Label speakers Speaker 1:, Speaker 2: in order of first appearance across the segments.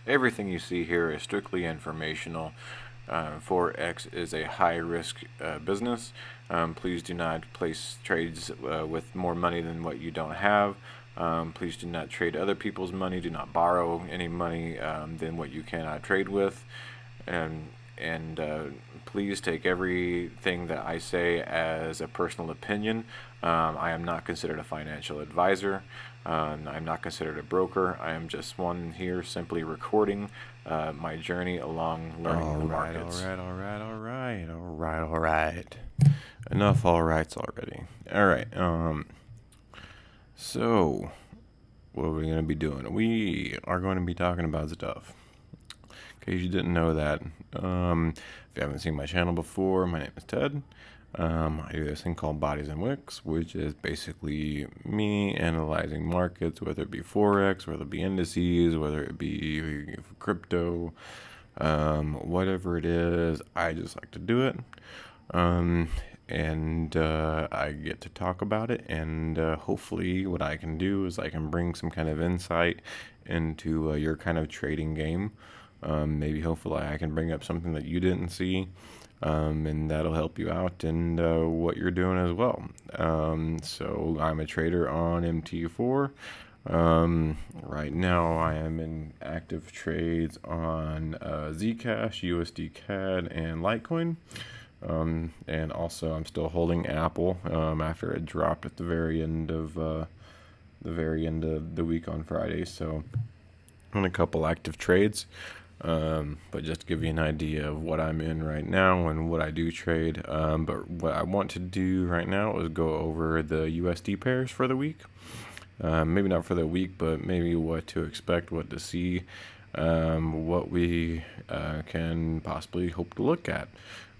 Speaker 1: Everything you see here is strictly informational. Forex is a high-risk business. Please do not place trades with more money than what you don't have. Please do not trade other people's money. Do not borrow any money than what you cannot trade with. And please take everything that I say as a personal opinion. I am not considered a financial advisor. I'm not considered a broker. I am just one here simply recording my journey along learning the markets.
Speaker 2: All right. Enough all rights already. All right. So, what are we going to be doing? We are going to be talking about stuff. In case you didn't know that, if you haven't seen my channel before, my name is Ted. I do this thing called Bodies and Wicks, which is basically me analyzing markets, whether it be Forex, whether it be indices, whether it be crypto, whatever it is. I just like to do it. And I get to talk about it, and hopefully what I can do is I can bring some kind of insight into your kind of trading game. Maybe hopefully I can bring up something that you didn't see, and that'll help you out in what you're doing as well. So I'm a trader on MT4. Right now I am in active trades on Zcash, USDCAD, and Litecoin. And also I'm still holding Apple after it dropped at the very end of the week on Friday. So on a couple active trades. But just to give you an idea of what I'm in right now and what I do trade. But what I want to do right now is go over the USD pairs for the week. Maybe not for the week, but maybe what to expect, what to see, what we can possibly hope to look at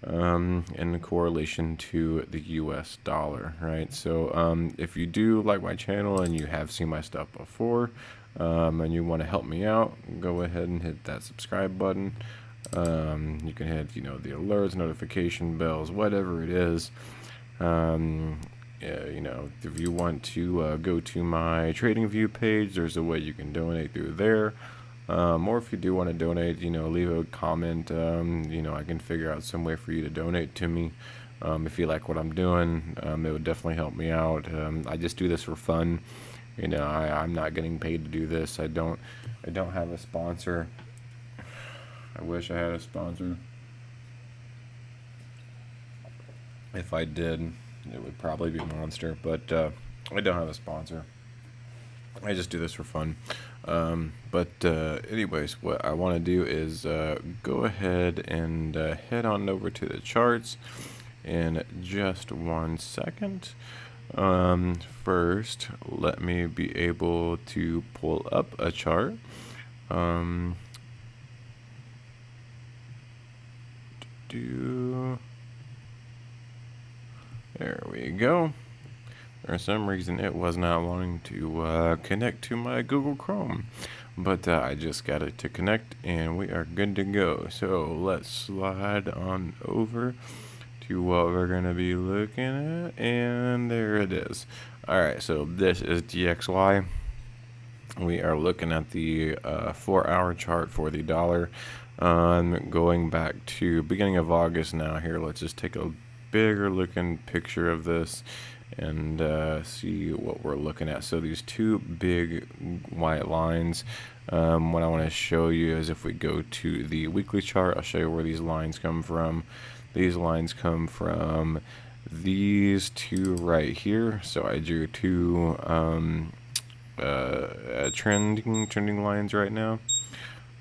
Speaker 2: in correlation to the US dollar, right? So if you do like my channel and you have seen my stuff before, and you want to help me out, go ahead and hit that subscribe button. You can hit, the alerts, notification bells, whatever it is. If you want to go to my trading view page, there's a way you can donate through there. Or if you do want to donate, leave a comment. I can figure out some way for you to donate to me. If you like what I'm doing, it would definitely help me out. I just do this for fun. I'm not getting paid to do this. I don't have a sponsor. I wish I had a sponsor. If I did, it would probably be Monster, but I don't have a sponsor. I just do this for fun. Anyways, what I want to do is go ahead and head on over to the charts in just 1 second. First, let me be able to pull up a chart. There we go. For some reason, it was not wanting to connect to my Google Chrome, but I just got it to connect, and we are good to go. So let's slide on over to what we're going to be looking at, and there it is. Alright, so this is DXY. We are looking at the 4-hour chart for the dollar. Going back to beginning of August now here, let's just take a bigger looking picture of this and see what we're looking at. So these two big white lines, what I want to show you is if we go to the weekly chart, I'll show you where these lines come from. These lines come from these two right here. So I drew two trending lines right now.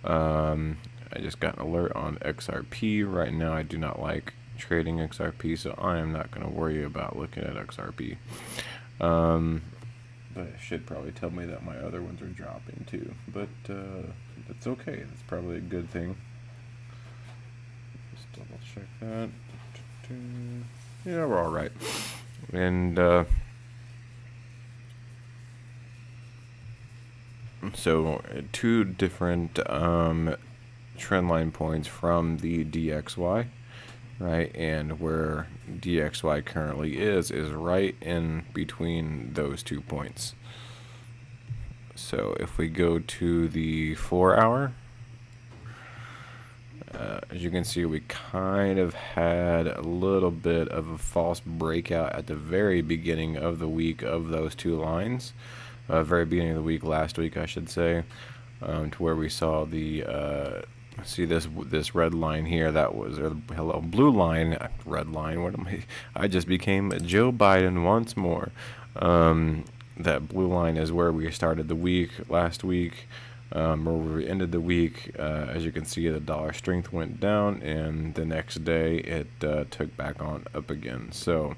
Speaker 2: I just got an alert on XRP. Right now I do not like trading XRP, so I am not going to worry about looking at XRP. But it should probably tell me that my other ones are dropping too. But that's okay. That's probably a good thing. Just double check that. Yeah, we're all right. And so two different trend line points from the DXY. right? And where DXY currently is right in between those 2 points. So if we go to the 4-hour, as you can see, we kind of had a little bit of a false breakout at the very beginning of the week of those two lines. Very beginning of the week, last week, I should say, to where we saw the see this red line here. That was hello blue line, red line. What am I just became Joe Biden once more. That blue line is where we started the week last week. Where we ended the week. As you can see, the dollar strength went down, and the next day it took back on up again. So,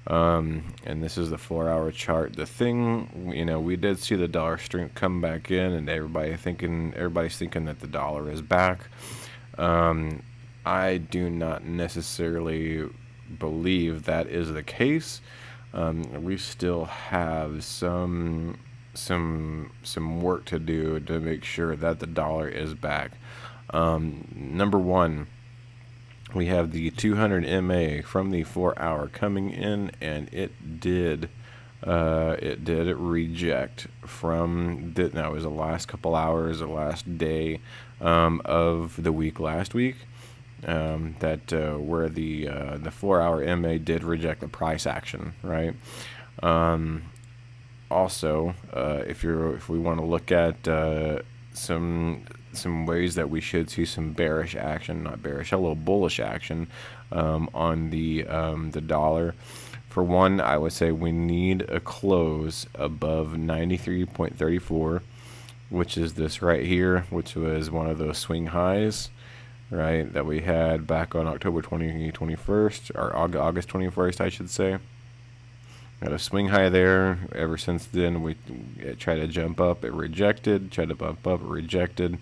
Speaker 2: and this is the 4-hour chart. The thing, we did see the dollar strength come back in, and everybody's thinking that the dollar is back. I do not necessarily believe that is the case. We still have some work to do to make sure that the dollar is back. Number one, we have the 200 MA from the 4-hour coming in, and it did reject from that. Now it was the last couple hours, the last day of the week last week. Where the 4-hour MA did reject the price action, right? Also, if we want to look at some ways that we should see some bearish action, not bearish, a little bullish action on the dollar. For one, I would say we need a close above 93.34, which is this right here, which was one of those swing highs, right, that we had back on October 21st, or August 21st, I should say. Got a swing high there. Ever since then, we tried to jump up, it rejected. Tried to bump up, it rejected.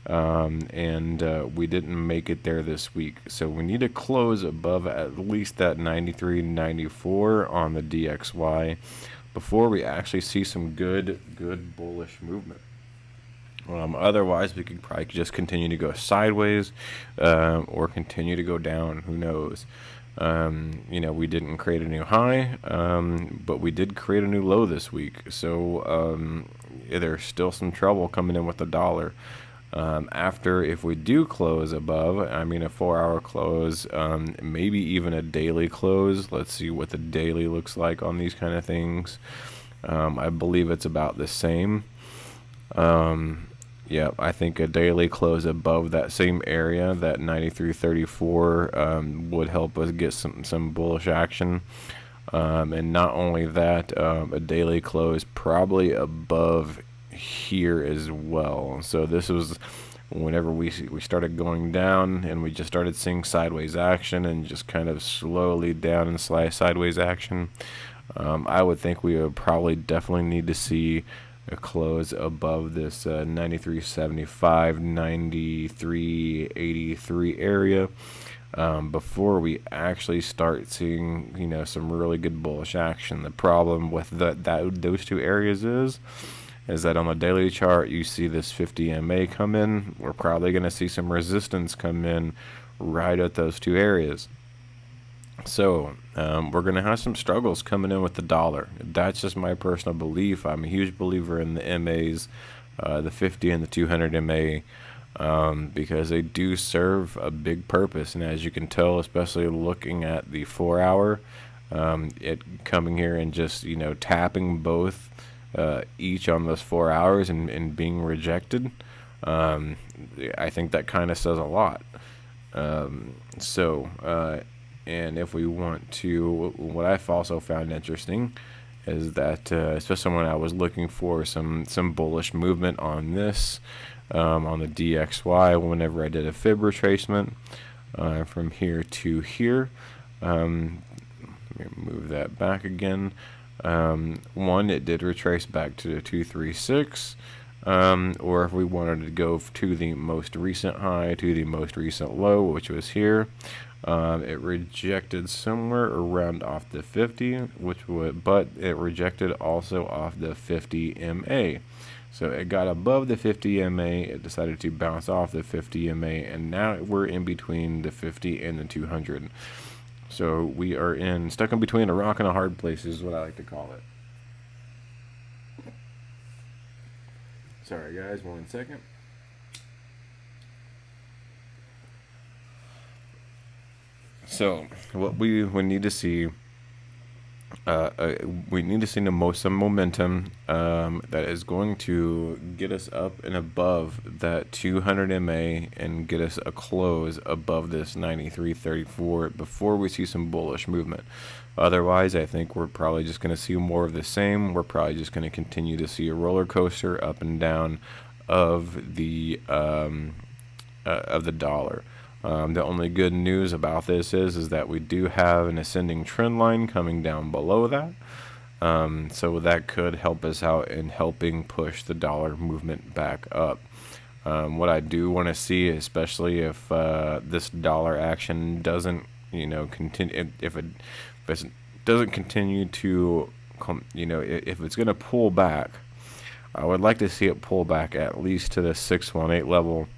Speaker 2: And we didn't make it there this week. So we need to close above at least that 93.94 on the DXY before we actually see some good bullish movement. Otherwise, we could probably just continue to go sideways or continue to go down. Who knows? We didn't create a new high, but we did create a new low this week. So there's still some trouble coming in with the dollar. If we do close above, a 4-hour close, maybe even a daily close. Let's see what the daily looks like on these kind of things. I believe it's about the same. Yep, I think a daily close above that same area, that 93.34, would help us get some bullish action. And not only that, a daily close probably above here as well. So this was whenever we started going down, and we just started seeing sideways action and just kind of slowly down and sideways action. I would think we would probably definitely need to see a close above this 93.75, 93.83 area before we actually start seeing some really good bullish action. The problem with those two areas is that on the daily chart you see this 50 MA come in. We're probably going to see some resistance come in right at those two areas. So we're going to have some struggles coming in with the dollar. That's just my personal belief. I'm a huge believer in the MAs, the 50 and the 200 MA, because they do serve a big purpose. And as you can tell, especially looking at the 4-hour, it coming here and just tapping both each on those 4 hours and being rejected, I think that kind of says a lot. And if we want to, what I've also found interesting is that, especially when I was looking for some bullish movement on this, on the DXY, whenever I did a fib retracement from here to here, let me move that back again. One, it did retrace back to the 236. Or if we wanted to go to the most recent high, to the most recent low, which was here, it rejected somewhere around off the 50, but it rejected also off the 50 MA. So it got above the 50 MA, it decided to bounce off the 50 MA, and now we're in between the 50 and the 200. So we are stuck in between a rock and a hard place is what I like to call it. Sorry guys, 1 second. So what we need to see, we need to see some momentum that is going to get us up and above that 200 MA and get us a close above this 93.34 before we see some bullish movement. Otherwise, I think we're probably just going to see more of the same. We're probably just going to continue to see a roller coaster up and down of the dollar. The only good news about this is that we do have an ascending trend line coming down below that. So that could help us out in helping push the dollar movement back up. What I do want to see, especially if this dollar action doesn't, continue, if it doesn't continue to, if it's going to pull back, I would like to see it pull back at least to the 618 level.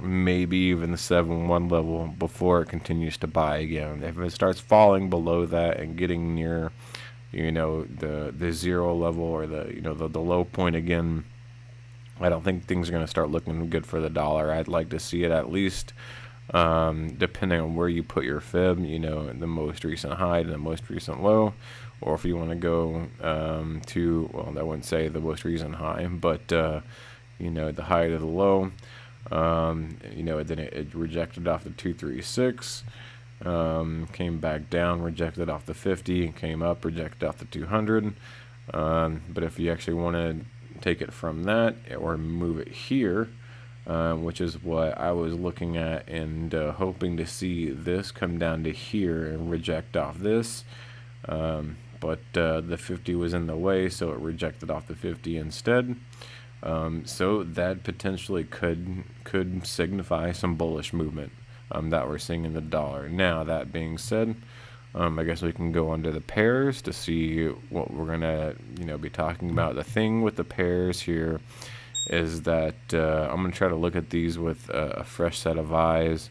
Speaker 2: Maybe even the 7-1 level before it continues to buy again. If it starts falling below that and getting near, the 0 level or the low point again, I don't think things are going to start looking good for the dollar. I'd like to see it at least, depending on where you put your fib, the most recent high and the most recent low, or if you want to go to, well, I wouldn't say the most recent high, but the high to the low. Then it rejected off the 236, came back down, rejected off the 50, came up, rejected off the 200. But if you actually want to take it from that or move it here, which is what I was looking at and hoping to see this come down to here and reject off this. But the 50 was in the way, so it rejected off the 50 instead. So that potentially could signify some bullish movement that we're seeing in the dollar. Now, that being said, I guess we can go onto the pairs to see what we're gonna be talking about. The thing with the pairs here is that I'm gonna try to look at these with a fresh set of eyes.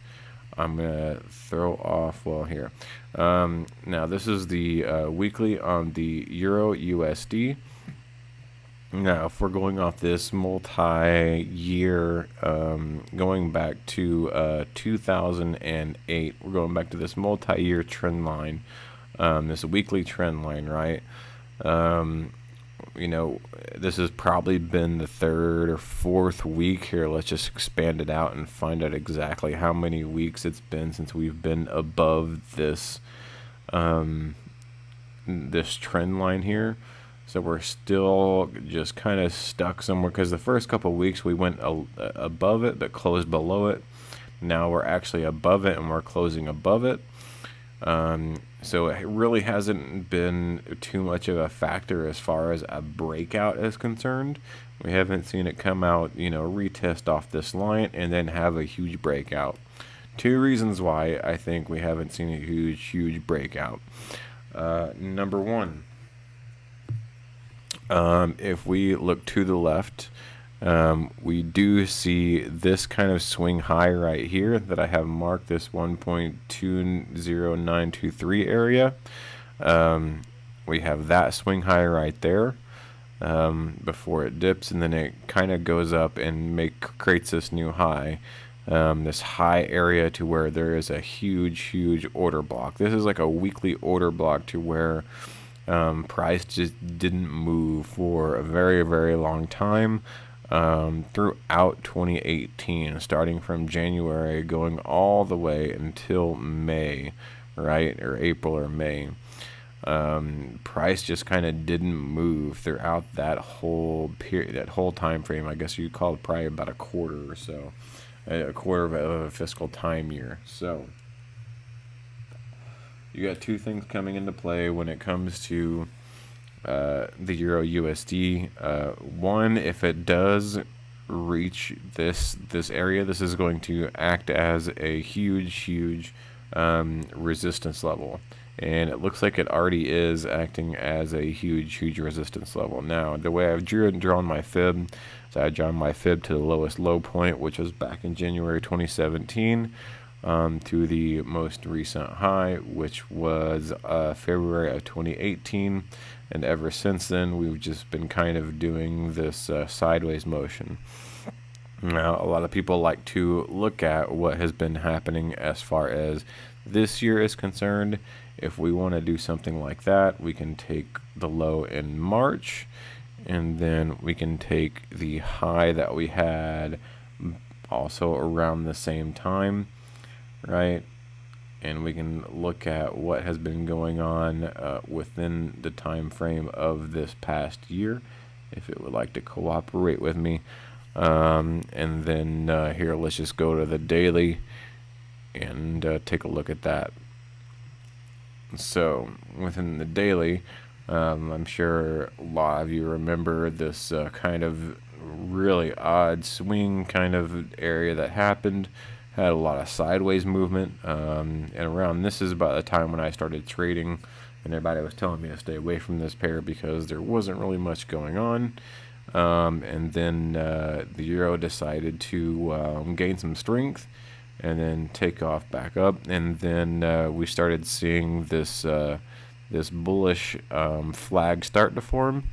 Speaker 2: I'm gonna throw off here. Now this is the weekly on the Euro USD. Now, if we're going off this multi-year, going back to 2008, we're going back to this multi-year trend line, this weekly trend line, right? This has probably been the 3rd or 4th week here. Let's just expand it out and find out exactly how many weeks it's been since we've been above this, this trend line here. So we're still just kind of stuck somewhere because the first couple of weeks we went above it but closed below it. Now we're actually above it and we're closing above it. So it really hasn't been too much of a factor as far as a breakout is concerned. We haven't seen it come out, retest off this line and then have a huge breakout. 2 reasons why I think we haven't seen a huge breakout. Number 1. If we look to the left, we do see this kind of swing high right here that I have marked, this 1.20923 area. We have that swing high right there before it dips, and then it kind of goes up and creates this new high, this high area to where there is a huge order block. This is like a weekly order block to where price just didn't move for a very long time throughout 2018, starting from January going all the way until May, right, or April or May. Price just kind of didn't move throughout that whole period, that whole time frame. I guess you'd call it probably about a quarter or so, a quarter of a fiscal time year. So you got 2 things coming into play when it comes to the Euro USD. One, if it does reach this area, this is going to act as a huge resistance level. and it looks like it already is acting as a huge resistance level. Now, the way I've drawn my fib, so I've drawn my fib to the lowest low point, which was back in January 2017, to the most recent high, which was February of 2018, and ever since then we've just been kind of doing this sideways motion. Now, a lot of people like to look at what has been happening as far as this year is concerned. If we want to do something like that, we can take the low in March, and then we can take the high that we had also around the same time, right? And we can look at what has been going on within the time frame of this past year, if it would like to cooperate with me. And then here, let's just go to the daily and take a look at that. So within the daily, I'm sure a lot of you remember this kind of really odd swing kind of area that happened. Had a lot of sideways movement, and around this is about the time when I started trading, and everybody was telling me to stay away from this pair because there wasn't really much going on. And then the euro decided to gain some strength and then take off back up, and then we started seeing this this bullish flag start to form.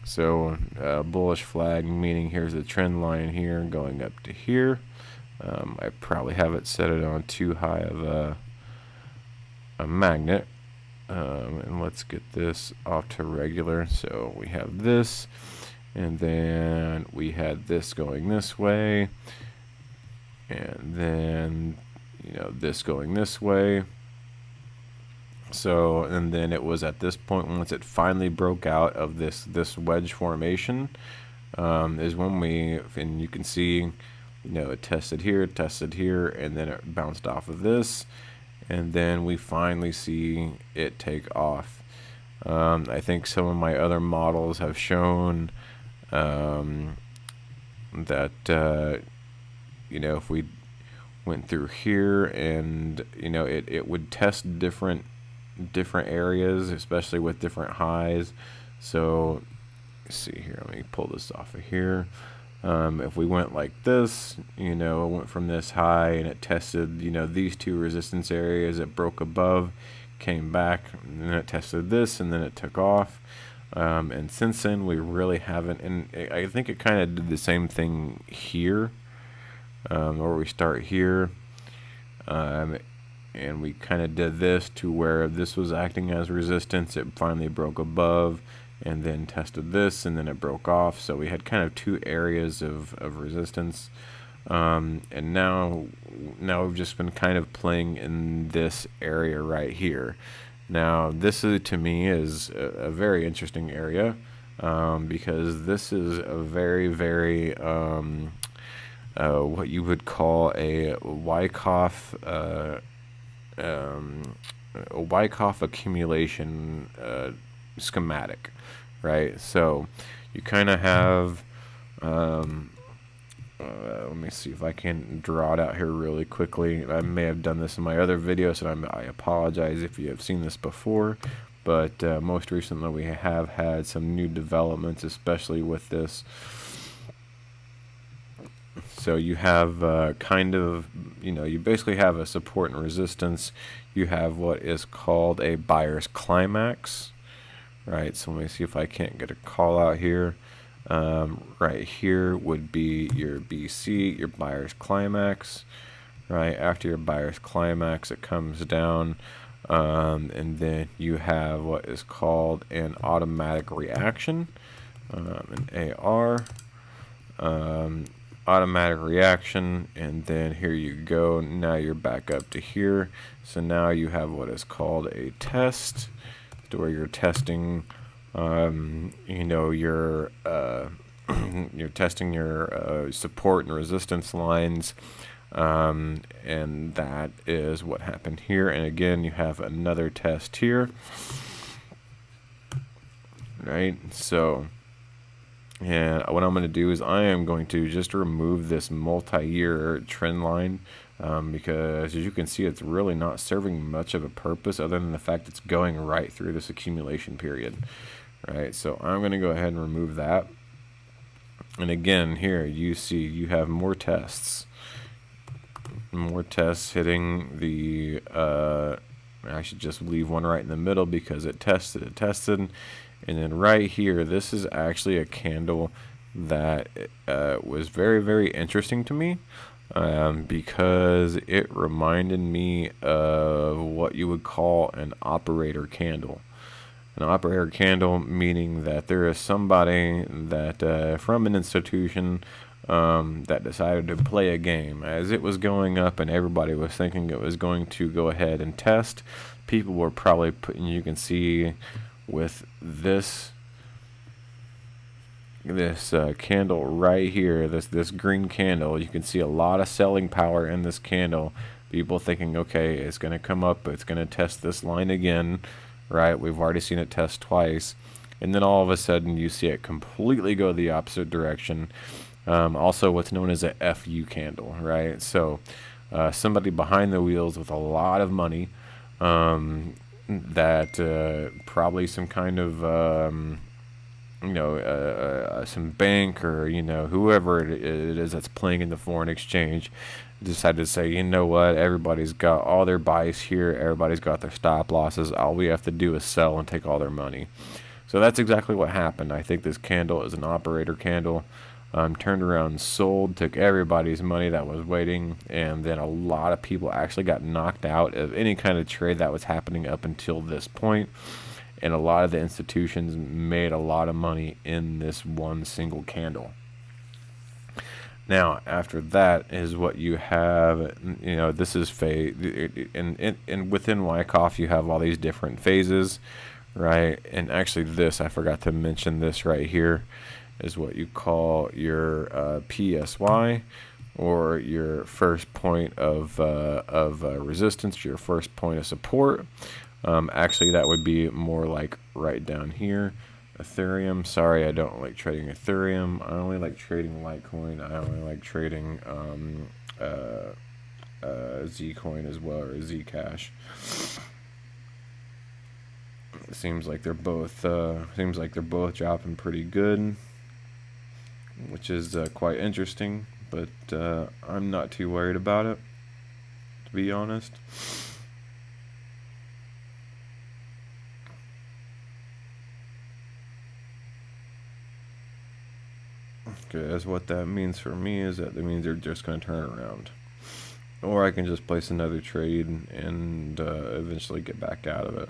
Speaker 2: So bullish flag meaning here's the trend line here going up to here. I probably have it set it on too high of a magnet, and let's get this off to regular. So we have this, and then we had this going this way, and then this going this way. So, and then it was at this point, once it finally broke out of this wedge formation, is when and you can see, it tested here, and then it bounced off of this, and then we finally see it take off. I think some of my other models have shown that if we went through here and it would test different areas, especially with different highs. So let's see here, let me pull this off of here. If we went like this, it went from this high and it tested these two resistance areas, it broke above, came back, and then it tested this, and then it took off. And since then we really haven't, and I think it kind of did the same thing here, where we start here, and we kind of did this to where this was acting as resistance. It finally broke above and then tested this, and then it broke off. So we had kind of two areas of resistance, and now we've just been kind of playing in this area right here. Now this is, to me, is a very interesting area, because this is a very what you would call a Wyckoff accumulation schematic, right? So you kind of have, let me see if I can draw it out here really quickly. I may have done this in my other videos, and I apologize if you have seen this before, but most recently we have had some new developments, especially with this. So you have you basically have a support and resistance. You have what is called a buyer's climax, right? So let me see if I can't get a call out here. Right here would be your BC, your buyer's climax, right? After your buyer's climax, it comes down, and then you have what is called an automatic reaction, an AR. Automatic reaction, and then here you go. Now you're back up to here. So now you have what is called a test, where you're testing, you're testing your support and resistance lines, and that is what happened here. And again, you have another test here, right? So. And what I'm going to do is I am going to just remove this multi-year trend line because as you can see, it's really not serving much of a purpose other than the fact it's going right through this accumulation period, right? So I'm going to go ahead and remove that. And again, here you see you have more tests hitting the I should just leave one right in the middle because it tested. And then right here, this is actually a candle that was very, very interesting to me, because it reminded me of what you would call an operator candle. An operator candle meaning that there is somebody that from an institution that decided to play a game. As it was going up and everybody was thinking it was going to go ahead and test, people were probably putting, you can see with this candle right here, this green candle, you can see a lot of selling power in this candle. People thinking, okay, it's going to come up, it's going to test this line again, right? We've already seen it test twice. And then all of a sudden you see it completely go the opposite direction. Also what's known as a FU candle, right? So somebody behind the wheels with a lot of money, that probably some kind of some bank or whoever it is that's playing in the foreign exchange decided to say, you know what, everybody's got all their buys here, everybody's got their stop losses, all we have to do is sell and take all their money. So that's exactly what happened. I think this candle is an operator candle. Turned around and sold, took everybody's money that was waiting, and then a lot of people actually got knocked out of any kind of trade that was happening up until this point. And a lot of the institutions made a lot of money in this one single candle. Now, after that is what you have, this is phase, and within Wyckoff you have all these different phases, right? And actually this, I forgot to mention this right here, is what you call your PSY, or your first point of resistance, your first point of support. Actually, that would be more like right down here. Ethereum. Sorry, I don't like trading Ethereum. I only like trading Litecoin. I only like trading Zcoin as well, or Zcash. It seems like they're both dropping pretty good, which is quite interesting, but I'm not too worried about it, to be honest. Because what that means for me is that means they're just going to turn around, or I can just place another trade and eventually get back out of it.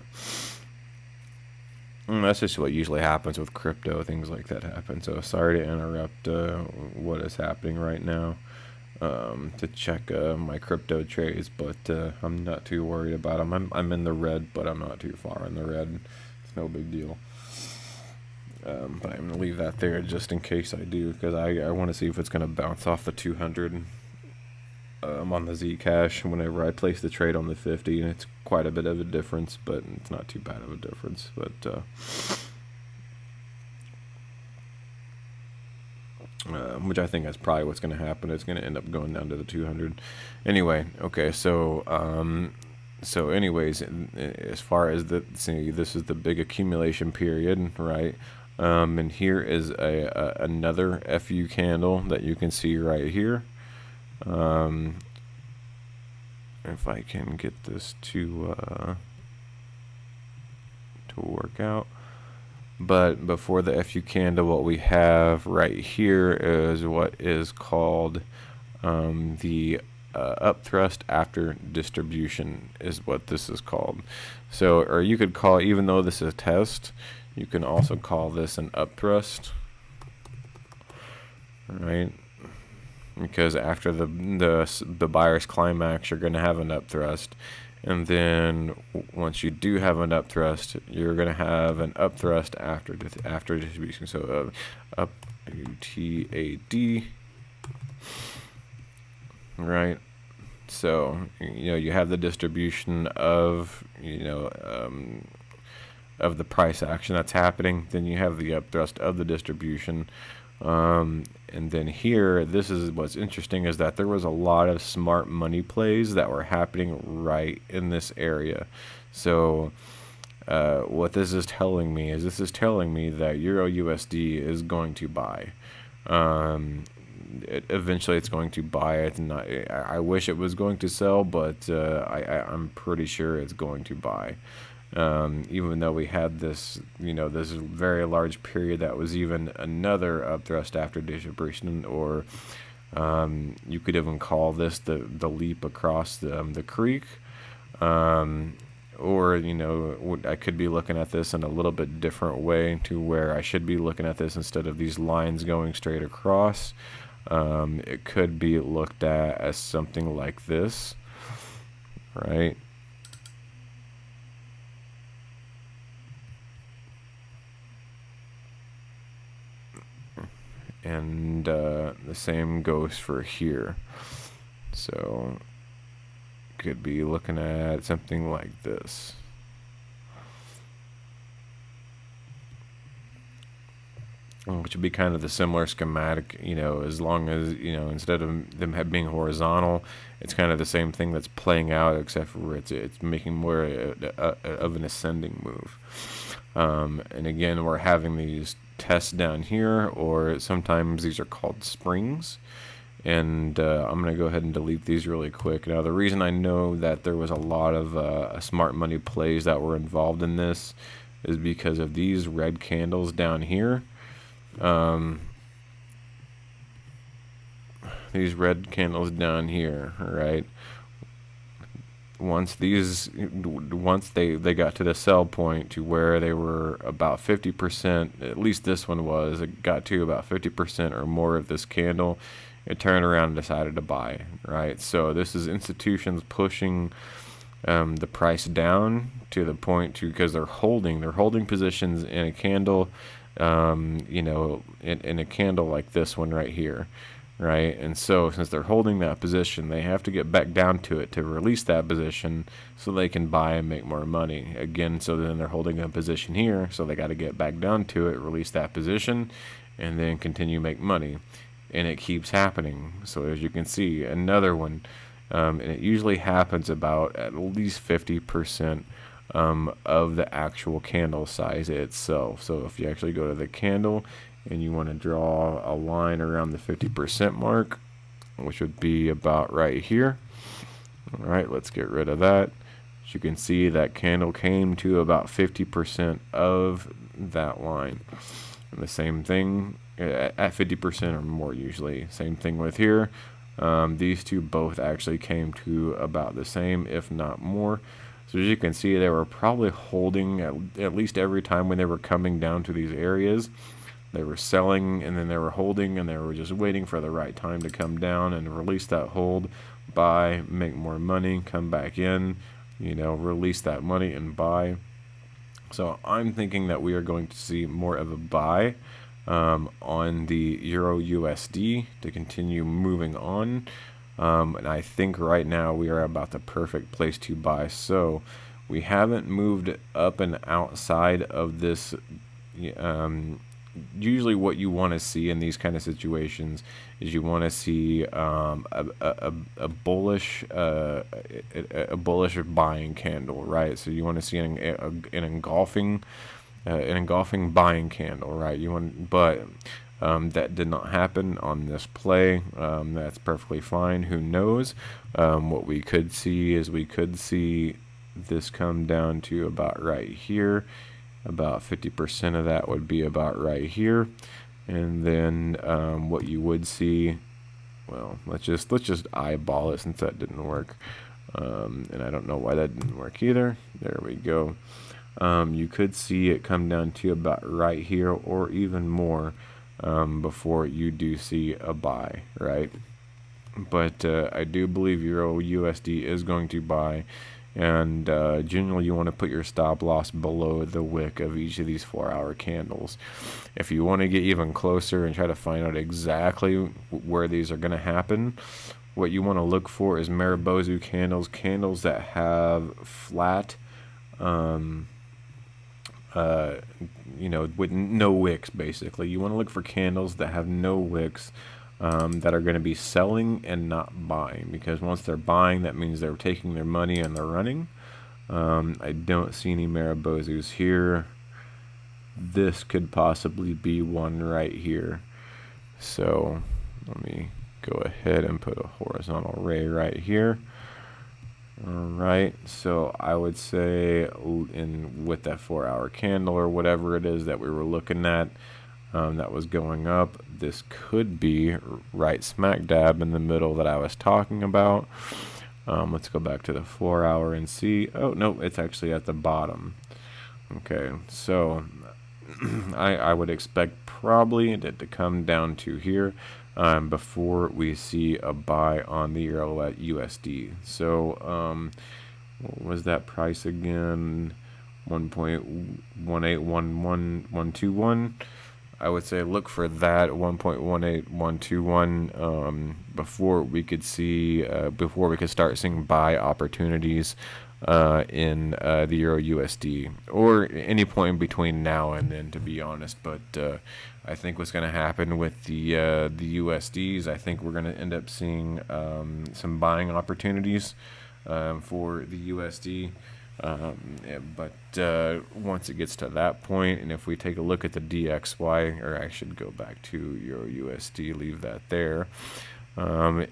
Speaker 2: And that's just what usually happens with crypto. Things like that happen. So sorry to interrupt what is happening right now to check my crypto trades, but I'm not too worried about them. I'm in the red, but I'm not too far in the red. It's no big deal. But I'm going to leave that there just in case I do, because I want to see if it's going to bounce off the 200 on the Zcash whenever I place the trade on the 50, and it's quite a bit of a difference, but it's not too bad of a difference. But which I think that's probably what's going to happen. It's going to end up going down to the 200. Anyway, okay, so anyways, as far as this is the big accumulation period, right? And here is another FU candle that you can see right here. If I can get this to work out. But before the FU candle, what we have right here is what is called the up thrust after distribution is what this is called. So, or you could call, even though this is a test, you can also call this an up thrust, right? Because after the buyer's climax, you're going to have an up thrust, and then once you do have an up thrust, you're going to have an up thrust after distribution. So up TAD, right? So you have the distribution of of the price action that's happening. Then you have the up thrust of the distribution, And then here, this is what's interesting, is that there was a lot of smart money plays that were happening right in this area. So what this is telling me is that Euro USD is going to buy. Eventually it's going to buy it, and I wish it was going to sell, but I'm pretty sure it's going to buy. Even though we had this, this very large period that was even another upthrust after distribution, or you could even call this the leap across the creek. Or, I could be looking at this in a little bit different way, to where I should be looking at this instead of these lines going straight across. It could be looked at as something like this, right? And the same goes for here. So could be looking at something like this. Which would be kind of the similar schematic, as long as, instead of them being horizontal, it's kind of the same thing that's playing out, except for it's making more of an ascending move. And again, we're having these tests down here, or sometimes these are called springs. And I'm going to go ahead and delete these really quick. Now, the reason I know that there was a lot of smart money plays that were involved in this is because of these red candles down here. These red candles down here, right? Once they got to the sell point, to where they were about 50%, at least this one was, it got to about 50% or more of this candle, it turned around and decided to buy, right? So this is institutions pushing the price down to the point because they're holding positions in a candle, in a candle like this one right here, right? And so since they're holding that position, they have to get back down to it to release that position so they can buy and make more money again. So then they're holding a position here, so they got to get back down to it, release that position, and then continue make money. And it keeps happening. So as you can see, another one, and it usually happens about at least 50% of the actual candle size itself. So if you actually go to the candle and you want to draw a line around the 50% mark, which would be about right here. All right, let's get rid of that. As you can see, that candle came to about 50% of that line. And the same thing at 50% or more usually. Same thing with here. These two both actually came to about the same, if not more. So as you can see, they were probably holding at least every time when they were coming down to these areas. They were selling, and then they were holding, and they were just waiting for the right time to come down and release that hold, buy, make more money, come back in, release that money and buy. So I'm thinking that we are going to see more of a buy on the Euro USD to continue moving on. And I think right now we are about the perfect place to buy. So we haven't moved up and outside of this. Usually what you want to see in these kind of situations is you want to see a bullish buying candle, right? So you want to see an engulfing buying candle, right? That did not happen on this play. That's perfectly fine. Who knows? What we could see is this come down to about right here. About 50% of that would be about right here. And then what you would see, well, let's just eyeball it since that didn't work. And I don't know why that didn't work either. There we go. You could see it come down to about right here or even more before you do see a buy, right? But I do believe Euro USD is going to buy, and generally you want to put your stop loss below the wick of each of these 4-hour candles. If you want to get even closer and try to find out exactly where these are going to happen, what you want to look for is Maribozu candles that have flat you know, with no wicks. Basically, you want to look for candles that have no wicks, that are going to be selling and not buying, because once they're buying, that means they're taking their money and they're running. I don't see any Maribozus here. This could possibly be one right here. So let me go ahead and put a horizontal ray right here. Alright, so I would say with that 4-hour candle or whatever it is that we were looking at, that was going up, this could be right smack dab in the middle that I was talking about. Let's go back to the 4-hour and see. Oh no, it's actually at the bottom. Okay, so I would expect probably it to come down to here before we see a buy on the euro at USD. So what was that price again? 1.1811121. I would say look for that 1.18121 before we could see before we could start seeing buy opportunities in the Euro USD, or any point between now and then, to be honest. But I think what's going to happen with the USDs, I think we're going to end up seeing some buying opportunities for the USD. But once it gets to that point, and if we take a look at the DXY, or I should go back to Euro USD, leave that there, and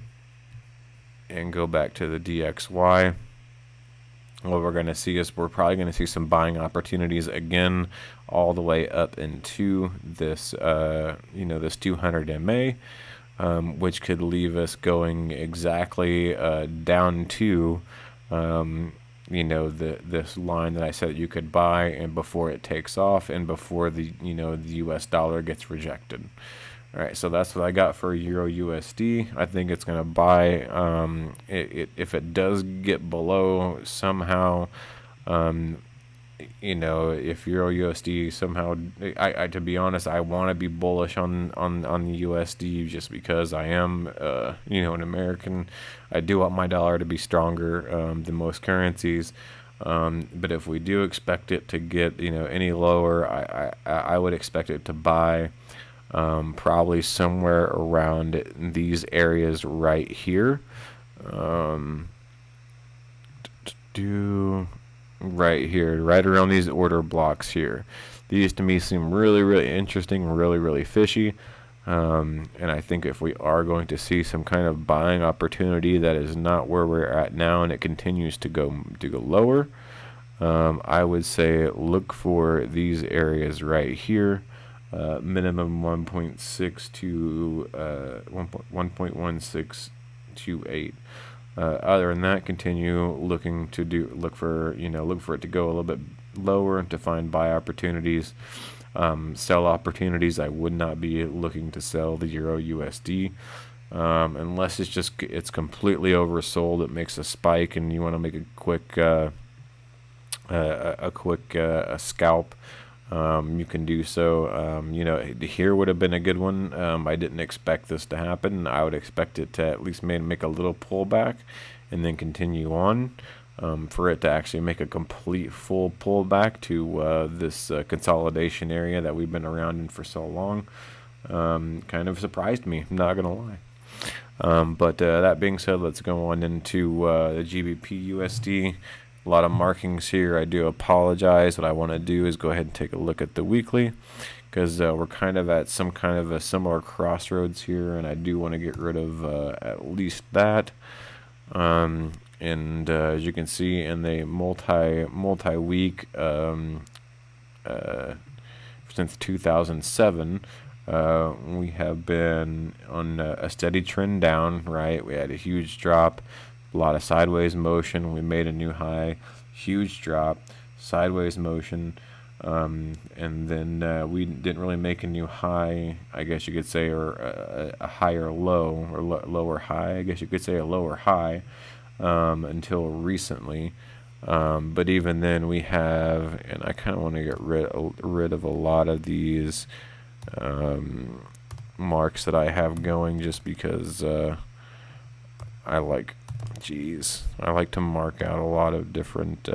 Speaker 2: go back to the DXY, what we're going to see is we're probably going to see some buying opportunities again all the way up into this this 200 MA, which could leave us going exactly down to this line that I said you could buy, and before it takes off, and before the US dollar gets rejected. All right, so that's what I got for Euro USD. I think it's going to buy. If it does get below somehow, if Euro USD somehow, I to be honest, I want to be bullish on the USD, just because I am, an American. I do want my dollar to be stronger than most currencies. But if we do expect it to get any lower, I would expect it to buy. Probably somewhere around these areas right here. Right here, right around these order blocks here. These to me seem really, really interesting, really, really fishy. And I think if we are going to see some kind of buying opportunity that is not where we're at now, and it continues to go lower, I would say look for these areas right here. Minimum 1.6 to 1.1628. Other than that, continue looking to look for it to go a little bit lower to find buy opportunities. Sell opportunities, I would not be looking to sell the Euro USD unless it's completely oversold. It makes a spike and you want to make a quick scalp. You can do so. Here would have been a good one. I didn't expect this to happen. I would expect it to at least make a little pullback and then continue on. For it to actually make a complete full pullback to this consolidation area that we've been around in for so long, kind of surprised me, I'm not gonna lie. But that being said, let's go on into the GBPUSD. A lot of markings here. I do apologize. What I want to do is go ahead and take a look at the weekly, because we're kind of at some kind of a similar crossroads here, and I do want to get rid of at least that. And as you can see in the multi-week since 2007, we have been on a steady trend down. Right, we had a huge drop. A lot of sideways motion. We made a new high, huge drop, sideways motion, and then we didn't really make a new high, I guess you could say, or a higher low, or lower high, I guess you could say, a lower high, until recently. But even then we have, and I kind of want to get rid of a lot of these marks that I have going, just because I like to mark out a lot of different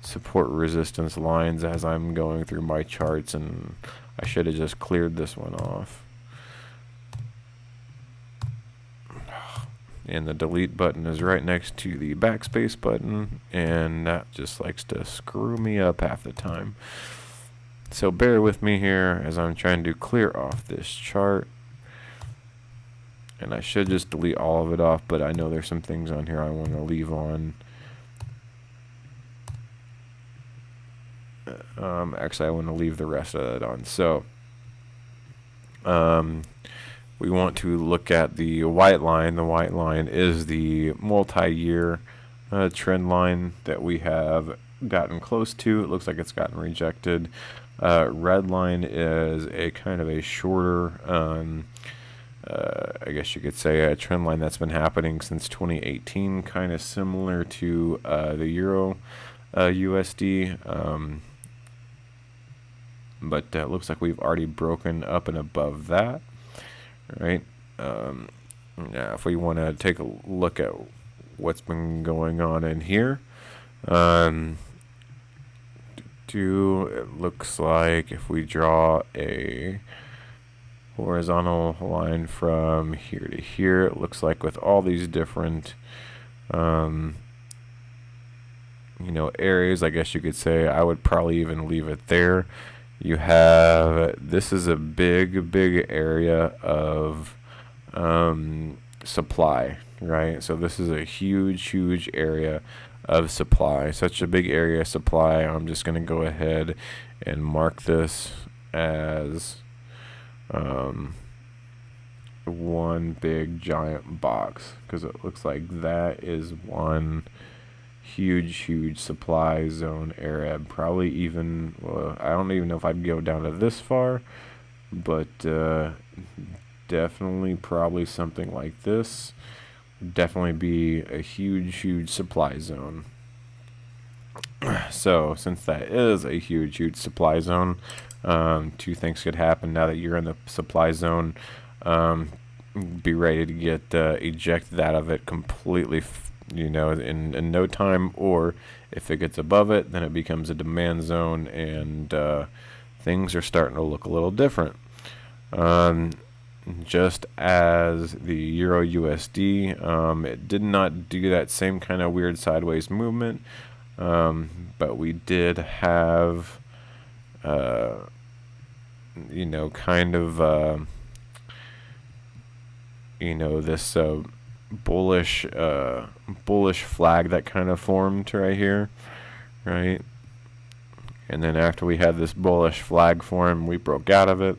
Speaker 2: support resistance lines as I'm going through my charts, and I should have just cleared this one off. And the delete button is right next to the backspace button, and that just likes to screw me up half the time. So bear with me here as I'm trying to clear off this chart. And I should just delete all of it off, but I know there's some things on here I want to leave on. Actually, I want to leave the rest of it on. So we want to look at the white line. The white line is the multi-year trend line that we have gotten close to. It looks like it's gotten rejected. Red line is a kind of a shorter, I guess you could say, a trend line that's been happening since 2018, kind of similar to the Euro USD. But it looks like we've already broken up and above that, right? Now, if we want to take a look at what's been going on in here, it looks like if we draw a horizontal line from here to here, it looks like with all these different areas, I guess you could say, I would probably even leave it there. You have, this is a big area of supply, right? So this is a huge area of supply, such a big area of supply. I'm just going to go ahead and mark this as one big giant box, because it looks like that is one huge supply zone area. Probably even, well, I don't even know if I'd go down to this far, but definitely probably something like this. Definitely be a huge supply zone. So since that is a huge supply zone, two things could happen now that you're in the supply zone. Be ready to get ejected out of it completely, in no time, or if it gets above it, then it becomes a demand zone, and things are starting to look a little different. Just as the Euro USD, it did not do that same kind of weird sideways movement, but we did have this bullish flag that kind of formed right here, right? And then after we had this bullish flag form, we broke out of it,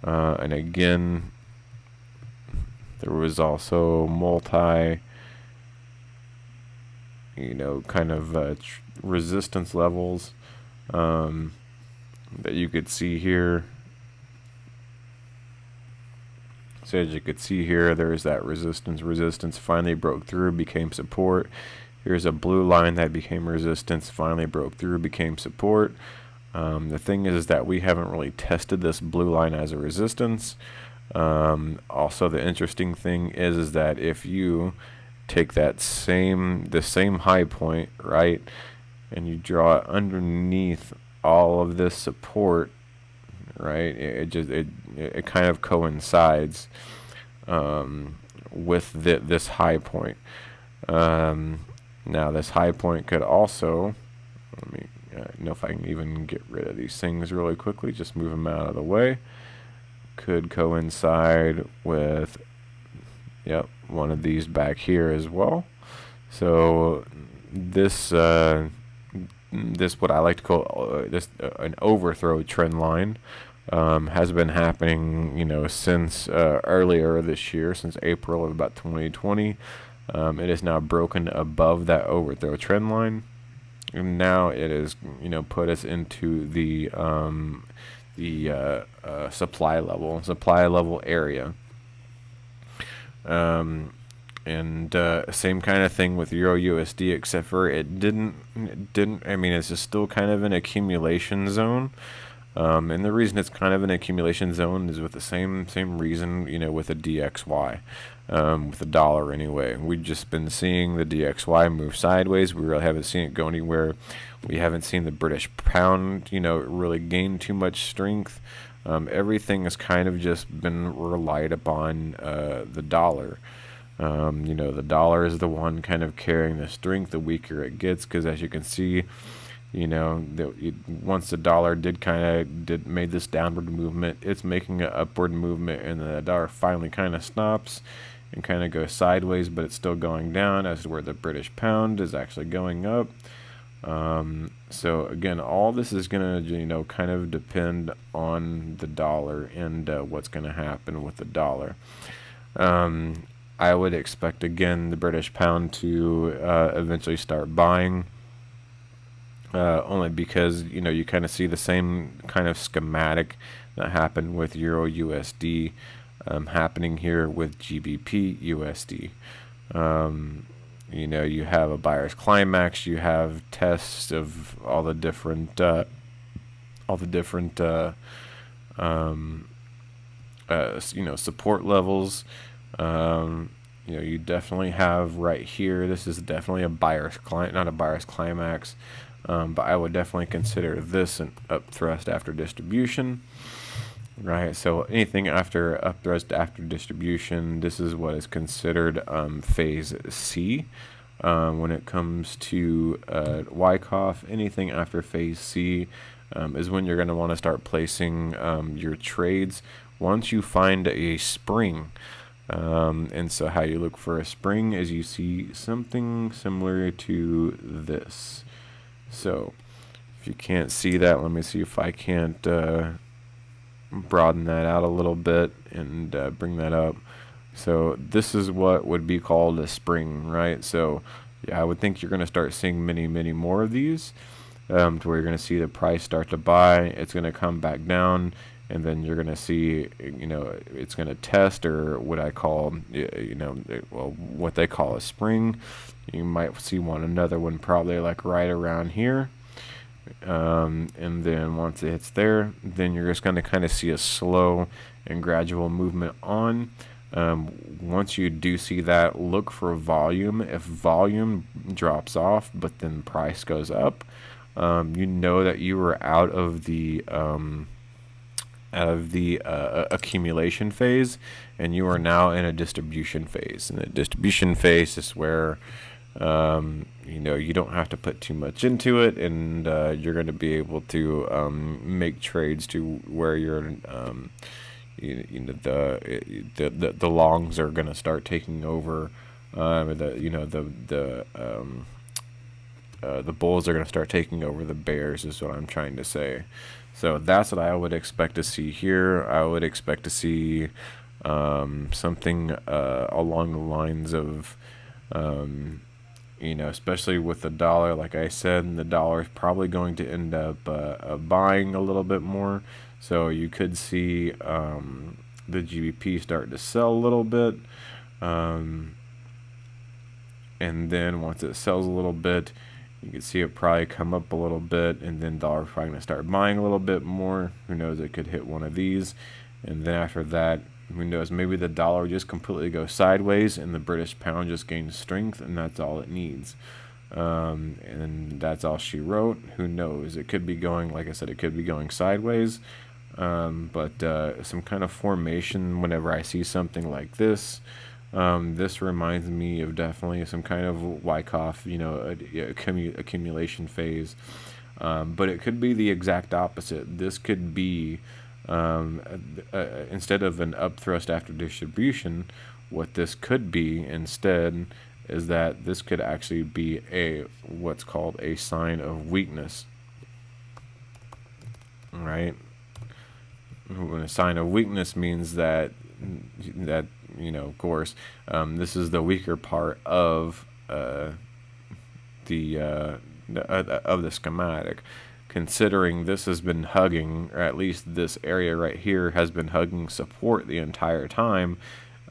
Speaker 2: and again there was also multi resistance levels that you could see here. So as you could see here, there's that resistance finally broke through, became support. Here's a blue line that became resistance, finally broke through, became support. The thing is that we haven't really tested this blue line as a resistance. Also, the interesting thing is that if you take the same high point, right, and you draw it underneath all of this support, right, it kind of coincides with this high point. Now this high point could also, let me know if I can even get rid of these things really quickly, just move them out of the way. Could coincide with one of these back here as well. So this what I like to call an overthrow trend line has been happening since earlier this year, since April of about 2020. It is now broken above that overthrow trend line, and now it is put us into the supply level area. And same kind of thing with Euro USD, except for it didn't. I mean, it's just still kind of an accumulation zone. And the reason it's kind of an accumulation zone is with the same reason, you know, with the DXY, with the dollar anyway. We've just been seeing the DXY move sideways. We really haven't seen it go anywhere. We haven't seen the British pound, you know, really gain too much strength. Everything has kind of just been relied upon the dollar. You know, the dollar is the one kind of carrying the strength the weaker it gets, because as you can see, you know, once the dollar made this downward movement, it's making an upward movement, and the dollar finally kind of stops and kind of goes sideways, but it's still going down, as to where the British pound is actually going up. So again, all this is going to, you know, kind of depend on the dollar and what's going to happen with the dollar. I would expect, again, the British pound to eventually start buying. Only because, you know, you kind of see the same kind of schematic that happened with Euro USD happening here with GBP USD. You know, you have a buyer's climax, you have tests of all the different you know, support levels. You know, you definitely have right here, this is definitely a buyer's not a buyer's climax. But I would definitely consider this an up thrust after distribution, right? So anything after up thrust after distribution, this is what is considered phase C. When it comes to Wyckoff, anything after phase C is when you're going to want to start placing your trades once you find a spring. And so how you look for a spring is you see something similar to this. So if you can't see that, let me see if I can't broaden that out a little bit and bring that up. So this is what would be called a spring, right? So yeah, I would think you're going to start seeing many more of these, to where you're going to see the price start to buy. It's going to come back down, and then you're going to see, you know, it's going to test, or what I call, you know, well, what they call a spring. You might see another one probably like right around here. And then once it hits there, then you're just going to kind of see a slow and gradual movement on. Once you do see that, look for volume. If volume drops off, but then price goes up, you know that you were out of the accumulation phase, and you are now in a distribution phase. And the distribution phase is where you know, you don't have to put too much into it, and you're going to be able to make trades to where you're you know, the longs are going to start taking over. The bulls are going to start taking over the bears, is what I'm trying to say. So that's what I would expect to see here. I would expect to see something along the lines of, you know, especially with the dollar, like I said, the dollar is probably going to end up buying a little bit more. So you could see the GBP start to sell a little bit. And then once it sells a little bit, you can see it probably come up a little bit, and then dollar's probably going to start buying a little bit more. Who knows, it could hit one of these. And then after that, who knows, maybe the dollar just completely goes sideways and the British pound just gains strength, and that's all it needs. And that's all she wrote. Who knows, it could be going, like I said, it could be going sideways. But some kind of formation, whenever I see something like this, this reminds me of definitely some kind of Wyckoff, you know, accumulation phase. But it could be the exact opposite. This could be, instead of an up thrust after distribution, what this could be instead is that this could actually be what's called a sign of weakness. Right? When a sign of weakness means that you know, of course, this is the weaker part of the schematic. Considering this has been hugging, or at least this area right here has been hugging support the entire time,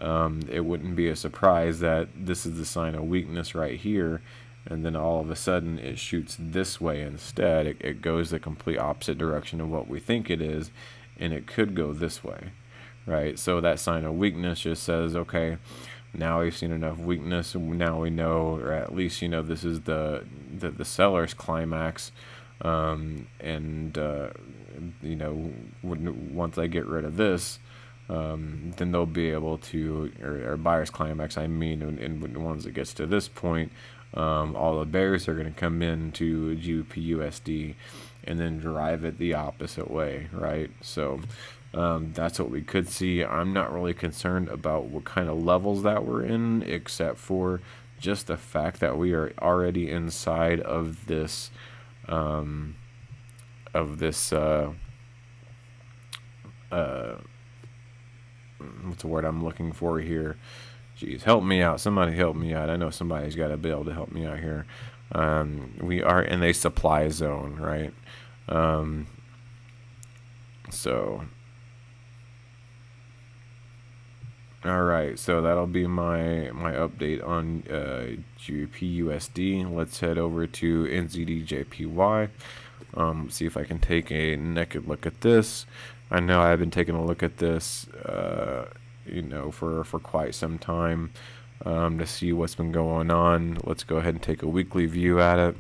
Speaker 2: it wouldn't be a surprise that this is the sign of weakness right here, and then all of a sudden it shoots this way instead. It goes the complete opposite direction of what we think it is, and it could go this way, right? So that sign of weakness just says, okay, now we've seen enough weakness, and now we know, or at least this is the seller's climax, and once I get rid of this, then they'll be able to, or buyer's climax, I mean, and once it gets to this point, all the bears are going to come into GBPUSD and then drive it the opposite way, right? So that's what we could see. I'm not really concerned about what kind of levels that we're in, except for just the fact that we are already inside of this what's the word I'm looking for here? Jeez, help me out. Somebody help me out. I know somebody's got to be able to help me out here. We are in a supply zone, right? So, all right. So that'll be my update on GBPUSD. Let's head over to NZDJPY. See if I can take a naked look at this. I know I've been taking a look at this, for quite some time, to see what's been going on. Let's go ahead and take a weekly view at it.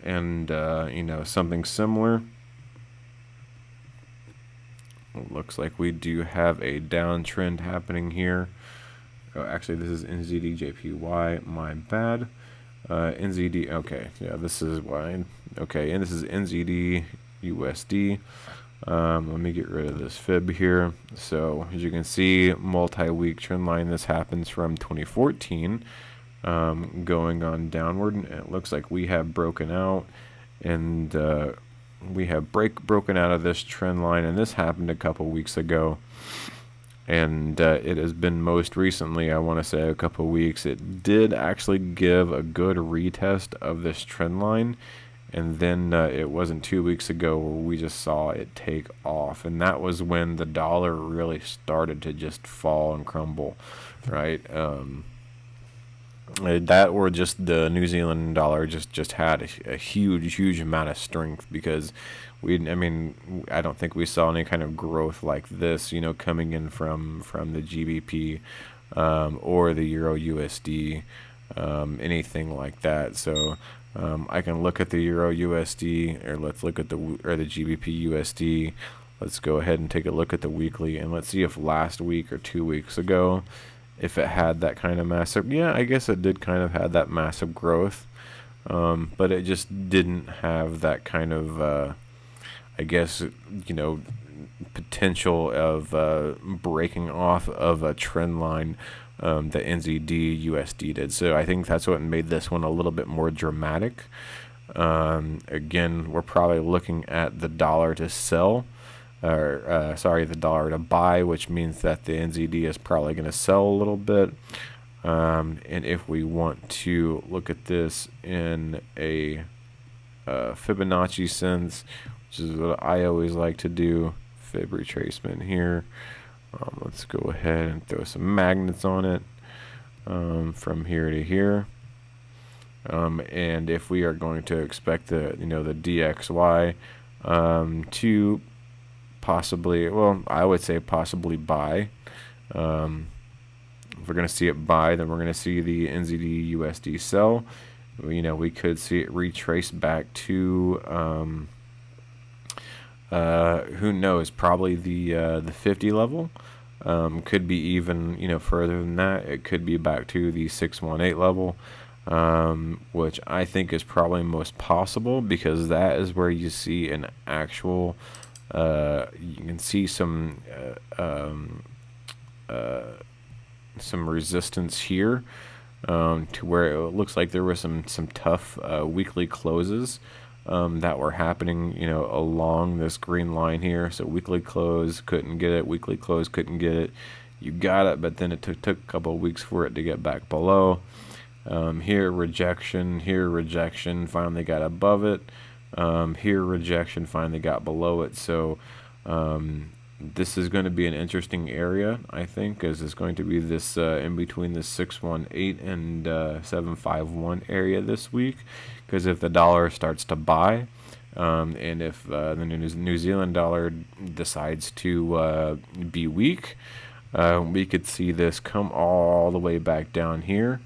Speaker 2: And, something similar. It looks like we do have a downtrend happening here. Oh, actually, this is NZDJPY, my bad. NZD, okay, yeah, this is why. Okay, and this is NZDUSD. Let me get rid of this fib here. So, as you can see, multi-week trend line. This happens from 2014, going on downward, and it looks like we have broken out, and we have broken out of this trend line, and this happened a couple weeks ago. And it has been most recently, I want to say a couple weeks, it did actually give a good retest of this trend line. And then it wasn't 2 weeks ago where we just saw it take off. And that was when the dollar really started to just fall and crumble, right? That or just the New Zealand dollar just had a huge amount of strength, because I don't think we saw any kind of growth like this, coming in from the GBP or the EURUSD, anything like that. So I can look at the EURUSD, or let's look at the GBPUSD. Let's go ahead and take a look at the weekly, and let's see if last week or 2 weeks ago, if it had that kind of massive, yeah, I guess it did kind of have that massive growth, but it just didn't have that kind of, potential of breaking off of a trend line that NZDUSD did. So I think that's what made this one a little bit more dramatic. Again, we're probably looking at the dollar to sell, or the dollar to buy, which means that the NZD is probably going to sell a little bit. And if we want to look at this in a Fibonacci sense, which is what I always like to do, fib retracement here. Let's go ahead and throw some magnets on it from here to here. And if we are going to expect the DXY to possibly, well, I would say possibly buy. If we're going to see it buy, then we're going to see the NZDUSD sell. We could see it retrace back to who knows, probably the 50 level. Could be even further than that. It could be back to the 618 level, which I think is probably most possible, because that is where you see an actual you can see some resistance here, to where it looks like there were some tough weekly closes that were happening, along this green line here. So weekly close, couldn't get it. Weekly close, couldn't get it. You got it, but then it took a couple of weeks for it to get back below. Here rejection, finally got above it. Here rejection, finally got below it. So this is going to be an interesting area, I think, because it's going to be this in between the 618 and 751 area this week. Because if the dollar starts to buy, and if the New Zealand dollar decides to be weak, we could see this come all the way back down here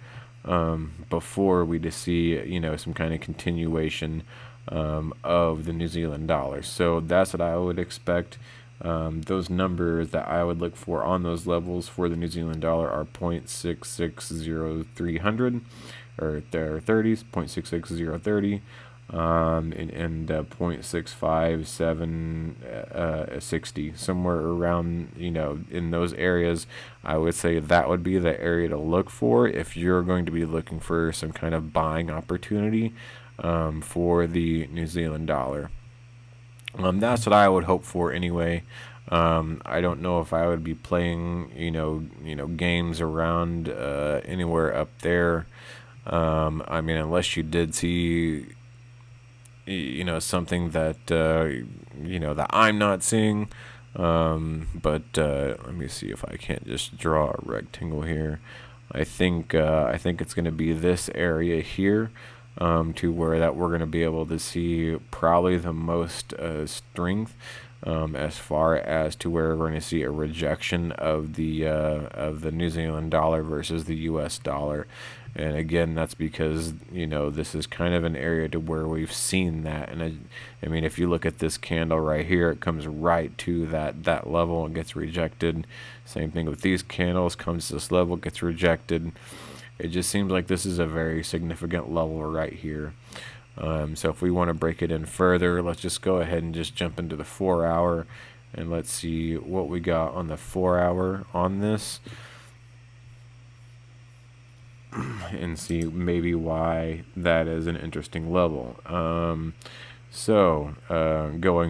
Speaker 2: before we just see, you know, some kind of continuation of the New Zealand dollar. So that's what I would expect. Those numbers that I would look for on those levels for the New Zealand dollar are 0.660300 or their 30s, 0.66030, and 0.65760, somewhere around, you know, in those areas. I would say that would be the area to look for if you're going to be looking for some kind of buying opportunity for the New Zealand dollar. That's what I would hope for anyway. I don't know if I would be playing, games around anywhere up there. I mean, unless you did see, something that that I'm not seeing. But let me see if I can't just draw a rectangle here. I think it's going to be this area here. To where that we're going to be able to see probably the most strength as far as to where we're going to see a rejection of the New Zealand dollar versus the U.S. dollar. And again, that's because this is kind of an area to where we've seen that. And I mean, if you look at this candle right here, it comes right to that level and gets rejected. Same thing with these candles, comes to this level, gets rejected. It just seems like this is a very significant level right here. So if we want to break it in further, let's just go ahead and just jump into the 4 hour, and let's see what we got on the 4 hour on this, and see maybe why that is an interesting level. Going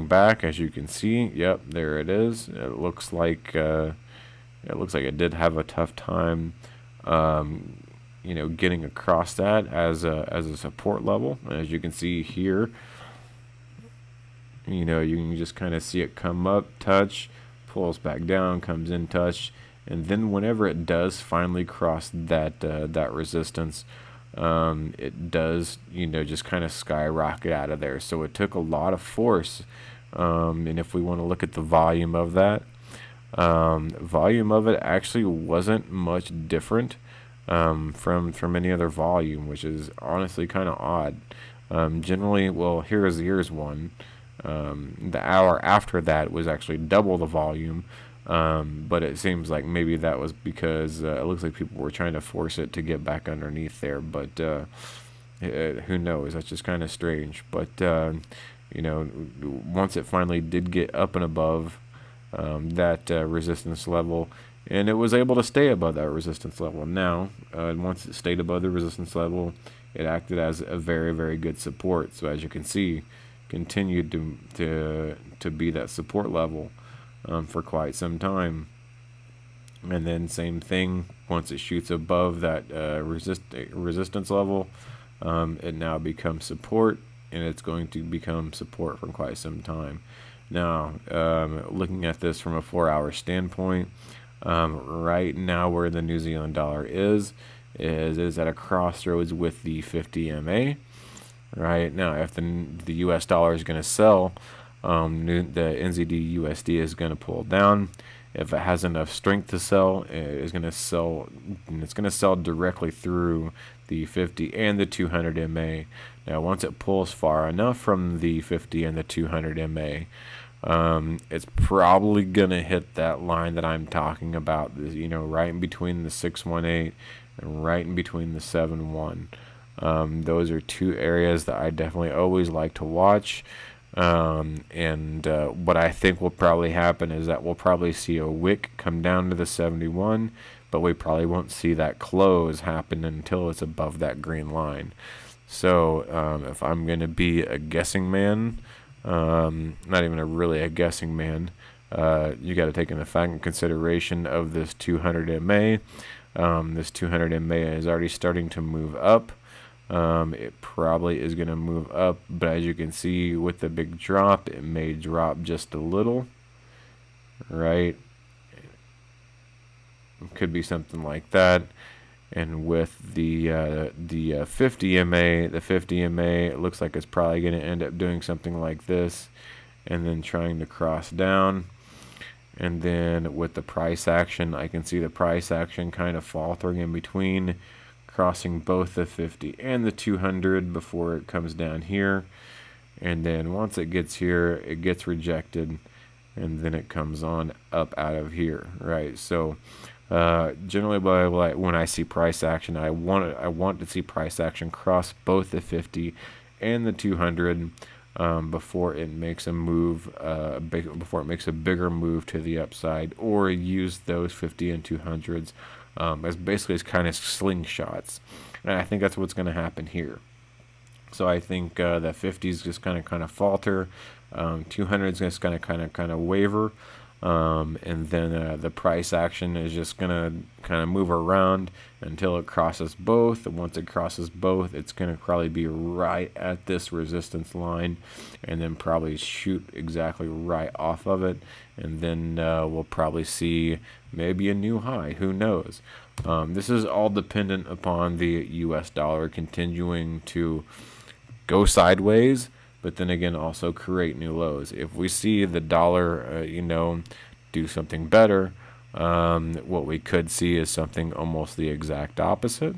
Speaker 2: back, as you can see, yep, there it is. It looks like it did have a tough time getting across that as a support level. As you can see here, you can just kind of see it come up, touch, pulls back down, comes in, touch, and then whenever it does finally cross that resistance, it does just kind of skyrocket out of there. So it took a lot of force, and if we want to look at the volume of that, volume of it actually wasn't much different from any other volume, which is honestly kind of odd. Generally, well, here's one. The hour after that was actually double the volume, but it seems like maybe that was because it looks like people were trying to force it to get back underneath there, but who knows? That's just kind of strange. But once it finally did get up and above that resistance level, and it was able to stay above that resistance level. Now, once it stayed above the resistance level, it acted as a very, very good support. So as you can see, continued to be that support level for quite some time. And then same thing, once it shoots above that resistance level, it now becomes support, and it's going to become support for quite some time. Now, looking at this from a 4 hour standpoint, right now where the New Zealand dollar is at a crossroads with the 50 MA. Right now, if the U.S. dollar is going to sell, the NZDUSD is going to pull down. If it has enough strength to sell, it is going to sell, and it's going to sell directly through the 50 and the 200 MA. Now, once it pulls far enough from the 50 and the 200 MA, it's probably going to hit that line that I'm talking about, right in between the 618 and right in between the 71. Those are two areas that I definitely always like to watch. And what I think will probably happen is that we'll probably see a wick come down to the 71, but we probably won't see that close happen until it's above that green line. So if I'm going to be a guessing man, not even really a guessing man, you got to take into consideration of this 200 MA. This 200 MA is already starting to move up. It probably is going to move up, but as you can see with the big drop, it may drop just a little. right? Could be something like that. And with the 50 MA, the 50 MA, it looks like it's probably going to end up doing something like this, and then trying to cross down. And then with the price action, I can see the price action kind of faltering in between, crossing both the 50 and the 200 before it comes down here. And then once it gets here, it gets rejected, and then it comes on up out of here, right? So generally, when I see price action, I want to see price action cross both the 50 and the 200 before it makes a move, before it makes a bigger move to the upside, or use those 50 and 200s as basically as kind of slingshots. And I think that's what's going to happen here. So I think that 50 is just kind of falter, 200 is just kind of waver, and then the price action is just gonna kind of move around until it crosses both. And once it crosses both, it's gonna probably be right at this resistance line, and then probably shoot exactly right off of it. And then we'll probably see maybe a new high. Who knows? This is all dependent upon the U.S. dollar continuing to go sideways, but then again also create new lows. If we see the dollar, do something better, what we could see is something almost the exact opposite.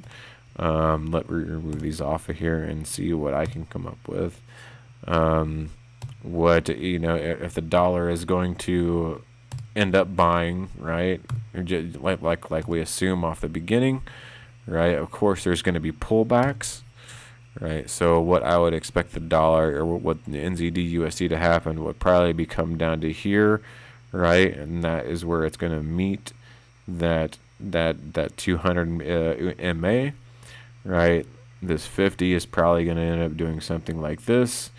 Speaker 2: Let me remove these off of here and see what I can come up with. If the dollar is going to end up buying, right, like we assume off the beginning, right, of course there's going to be pullbacks. Right, so what I would expect the dollar, or what the NZDUSD to happen, would probably be come down to here, right, and that is where it's going to meet that 200 MA, right. This 50 is probably going to end up doing something like this.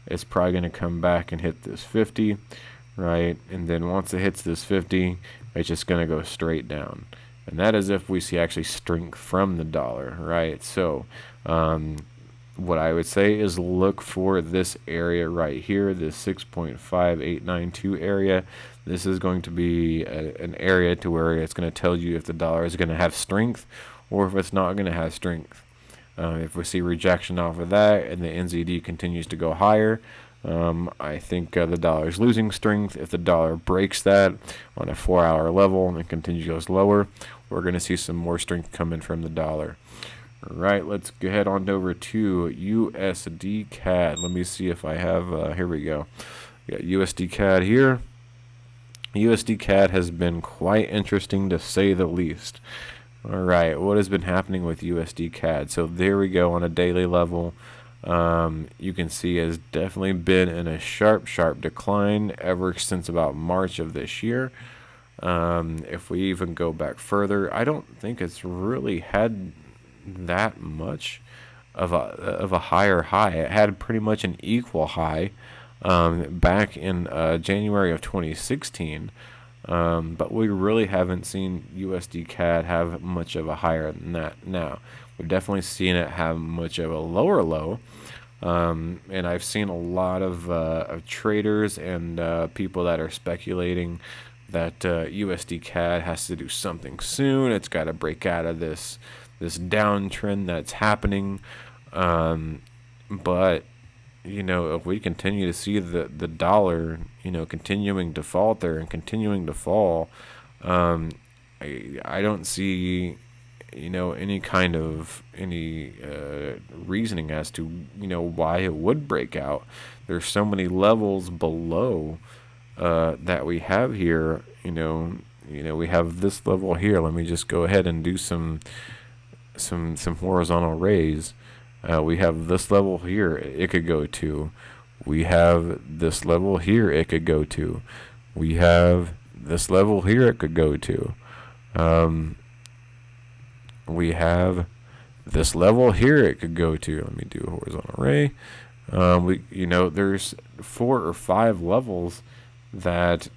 Speaker 2: It's probably going to come back and hit this 50, right, and then once it hits this 50, it's just going to go straight down, and that is if we see actually strength from the dollar, right. So what I would say is look for this area right here, this 6.5892 area. This is going to be an area to where it's going to tell you if the dollar is going to have strength or if it's not going to have strength. If we see rejection off of that and the NZD continues to go higher, I think the dollar is losing strength. If the dollar breaks that on a 4-hour level and continues goes lower, we're going to see some more strength coming from the dollar. All right, let's go ahead on over to USD CAD. Let me see if I have, here we go. We got USD CAD here. USD CAD has been quite interesting to say the least. All right, what has been happening with USD CAD? So there we go on a daily level. You can see has definitely been in a sharp decline ever since about March of this year. If we even go back further, I don't think it's really had that much of a higher high. It had pretty much an equal high back in January of 2016, but we really haven't seen USD CAD have much of a higher than that. Now we've definitely seen it have much of a lower low, and I've seen a lot of traders and people that are speculating that USD CAD has to do something soon. It's got to break out of this downtrend that's happening, but if we continue to see the dollar continuing to falter and continuing to fall, I don't see any kind of reasoning as to why it would break out. There's so many levels below that we have here. We have this level here. Let me just go ahead and do some horizontal rays. We have this level here it could go to. We have this level here it could go to. We have this level here it could go to. We have this level here it could go to. Let me do a horizontal ray. There's 4 or 5 levels that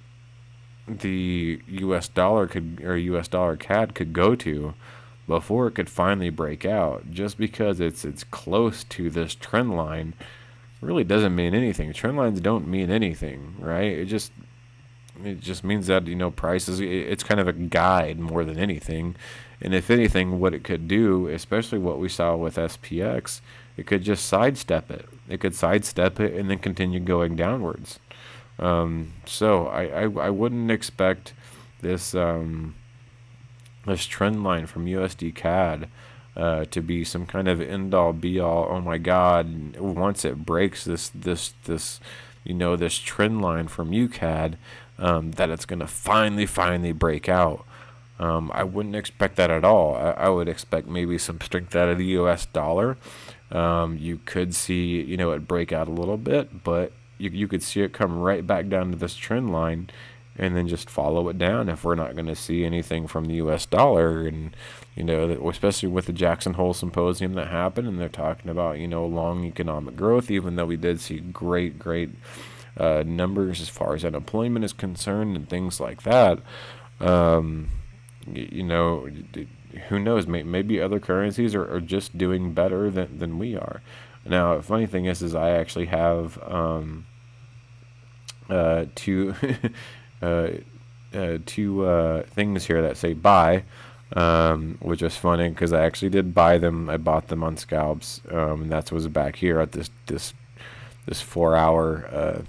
Speaker 2: the US dollar US dollar CAD could go to before it could finally break out. Just because it's close to this trend line really doesn't mean anything. Trend lines don't mean anything, right? it just means that, prices, it's kind of a guide more than anything. And if anything, what it could do, especially what we saw with SPX, it could just sidestep it. It could sidestep it and then continue going downwards. So I wouldn't expect this this trend line from USD CAD to be some kind of end all be all. Oh my God! Once it breaks this this trend line from UCAD, that it's gonna finally break out. I wouldn't expect that at all. I would expect maybe some strength out of the US dollar. You could see, it break out a little bit, but you could see it come right back down to this trend line and then just follow it down if we're not going to see anything from the US dollar. And, especially with the Jackson Hole Symposium that happened, and they're talking about, long economic growth, even though we did see great numbers as far as unemployment is concerned and things like that. Who knows?Maybe other currencies are just doing better than we are. Now, the funny thing is I actually have two two things here that say buy, which was funny because I actually did buy them. I bought them on scalps, and that was back here at this 4 hour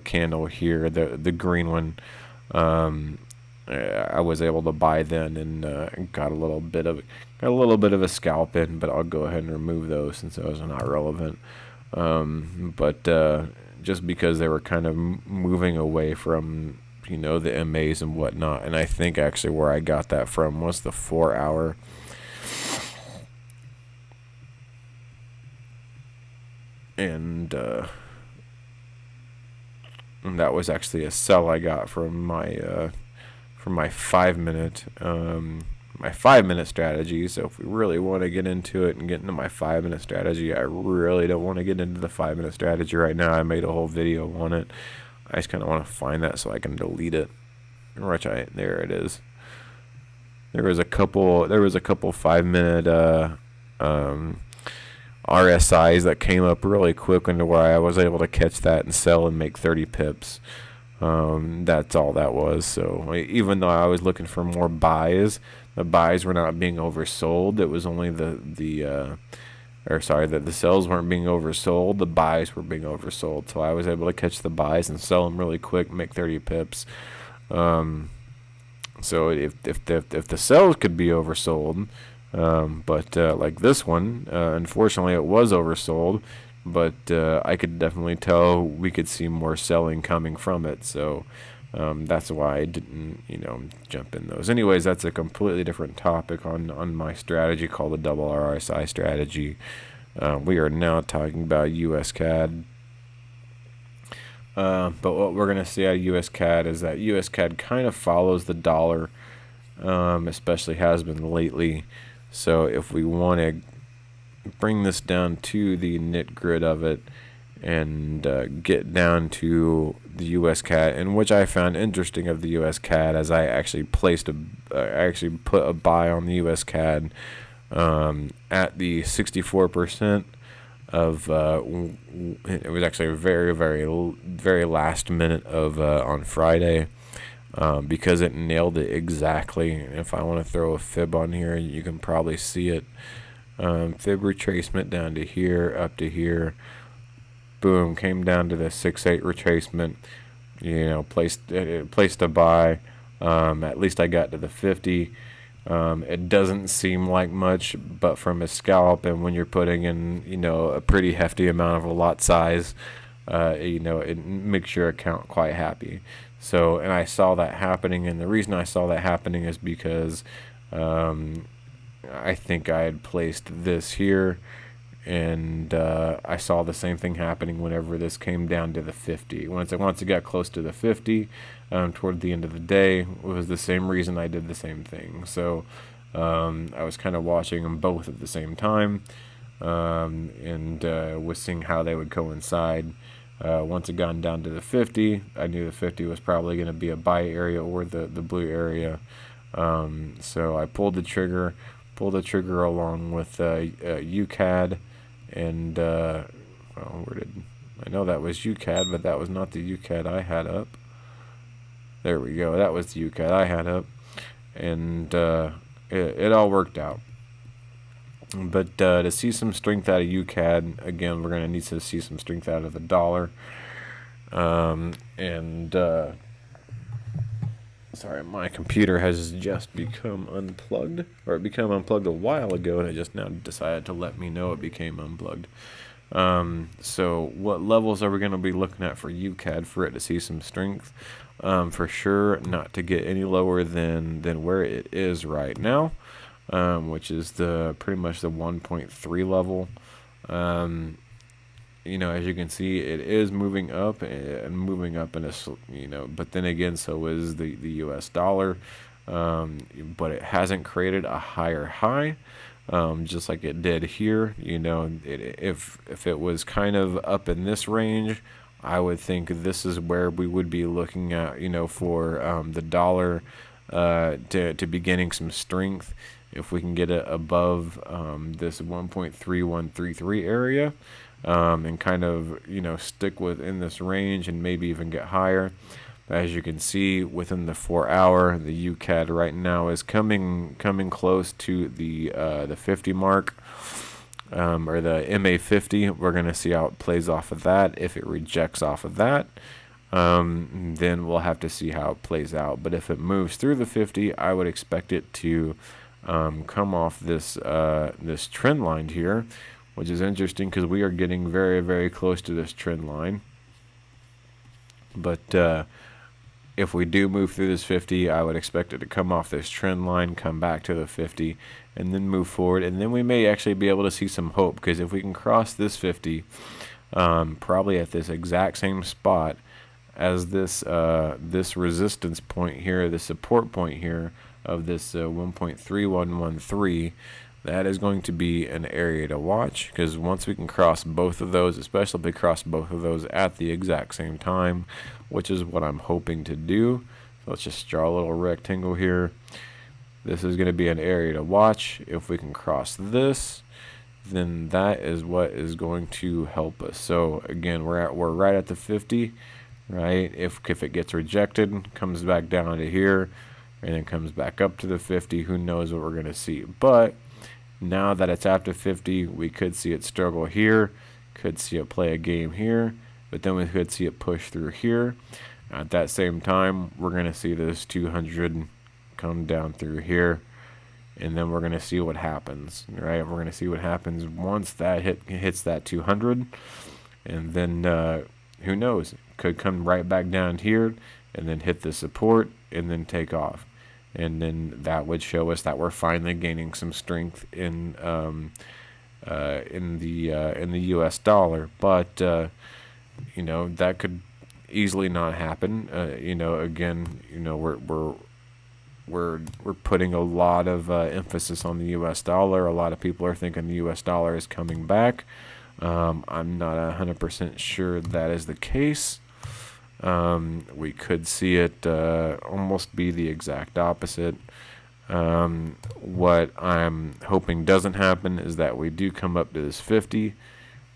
Speaker 2: candle here, the green one. I was able to buy then and got a little bit of a scalp in, but I'll go ahead and remove those since those are not relevant. But just because they were kind of moving away from the MAs and whatnot, and I think actually where I got that from was the 4 hour. And that was actually a sell I got from my 5 minute my 5 minute strategy. So if we really want to get into it and get into my 5 minute strategy, I really don't want to get into the 5 minute strategy right now. I made a whole video on it. I just kind of want to find that so I can delete it. There it is. There was a couple 5 minute RSIs that came up really quick into where I was able to catch that and sell and make 30 pips. That's all that was. So even though I was looking for more buys, the buys were not being oversold. It was only the sales weren't being oversold. The buys were being oversold. So I was able to catch the buys and sell them really quick, make 30 pips. So if the sales could be oversold, but like this one, unfortunately it was oversold. But I could definitely tell we could see more selling coming from it. So that's why I didn't, jump in those. Anyways, that's a completely different topic on my strategy called the double RSI strategy. We are now talking about USCAD. But what we're going to see out of USCAD is that USCAD kind of follows the dollar, especially has been lately. So if we want to bring this down to the nit grid of it and get down to the USCAD, and which I found interesting of the USCAD, as I actually put a buy on the USCAD at the 64% of it was actually a very last minute of on Friday, because it nailed it exactly. And if I want to throw a fib on here, you can probably see it. Fib retracement down to here, up to here, boom, came down to the 6-8 retracement, placed a buy. At least I got to the 50. It doesn't seem like much, but from a scalp, and when you're putting in, a pretty hefty amount of a lot size, it makes your account quite happy. So, and I saw that happening, and the reason I saw that happening is because I think I had placed this here, and I saw the same thing happening whenever this came down to the 50. Once it got close to the 50, toward the end of the day, it was the same reason I did the same thing. So I was kind of watching them both at the same time, and was seeing how they would coincide. Once it got down to the 50, I knew the 50 was probably going to be a buy area or the blue area. So I pulled the trigger along with UCAD, and I know that was UCAD, but that was not the UCAD I had up. There we go. That was the UCAD I had up, and it all worked out. But to see some strength out of UCAD, again, we're going to need to see some strength out of the dollar. Sorry, my computer has just become unplugged, or it became unplugged a while ago, and it just now decided to let me know it became unplugged. So what levels are we going to be looking at for UCAD for it to see some strength? For sure, not to get any lower than where it is right now, which is pretty much the 1.3 level. As you can see, it is moving up and moving up in a, but then again, so is the US dollar, but it hasn't created a higher high, just like it did here. If it was kind of up in this range, I would think this is where we would be looking at, for the dollar to be gaining some strength. If we can get it above this 1.3133 area, and kind of stick within this range and maybe even get higher. As you can see, within the 4 hour, the UCAD right now is coming close to the 50 mark, or the MA50. We're going to see how it plays off of that. If it rejects off of that, then we'll have to see how it plays out. But if it moves through the 50, I would expect it to come off this trend line here, which is interesting because we are getting very, very close to this trend line. But if we do move through this 50, I would expect it to come off this trend line, come back to the 50, and then move forward. And then we may actually be able to see some hope, because if we can cross this 50, probably at this exact same spot as this resistance point here, the support point here of this 1.3113, that is going to be an area to watch, because once we can cross both of those, especially if we cross both of those at the exact same time, which is what I'm hoping to do. So let's just draw a little rectangle here. This is going to be an area to watch. If we can cross this, then that is what is going to help us. So again, we're right at the 50, right? If it gets rejected, comes back down to here, and then comes back up to the 50, who knows what we're going to see. But now that it's after 50, we could see it struggle here, could see it play a game here, but then we could see it push through here. At that same time, we're going to see this 200 come down through here, and then we're going to see what happens, right? We're going to see what happens once that hits that 200, and then who knows, could come right back down here and then hit the support and then take off. And then that would show us that we're finally gaining some strength in the U.S. dollar. But that could easily not happen. Again, we're putting a lot of emphasis on the U.S. dollar. A lot of people are thinking the U.S. dollar is coming back. I'm not 100% sure that is the case. We could see it almost be the exact opposite. What I'm hoping doesn't happen is that we do come up to this 50,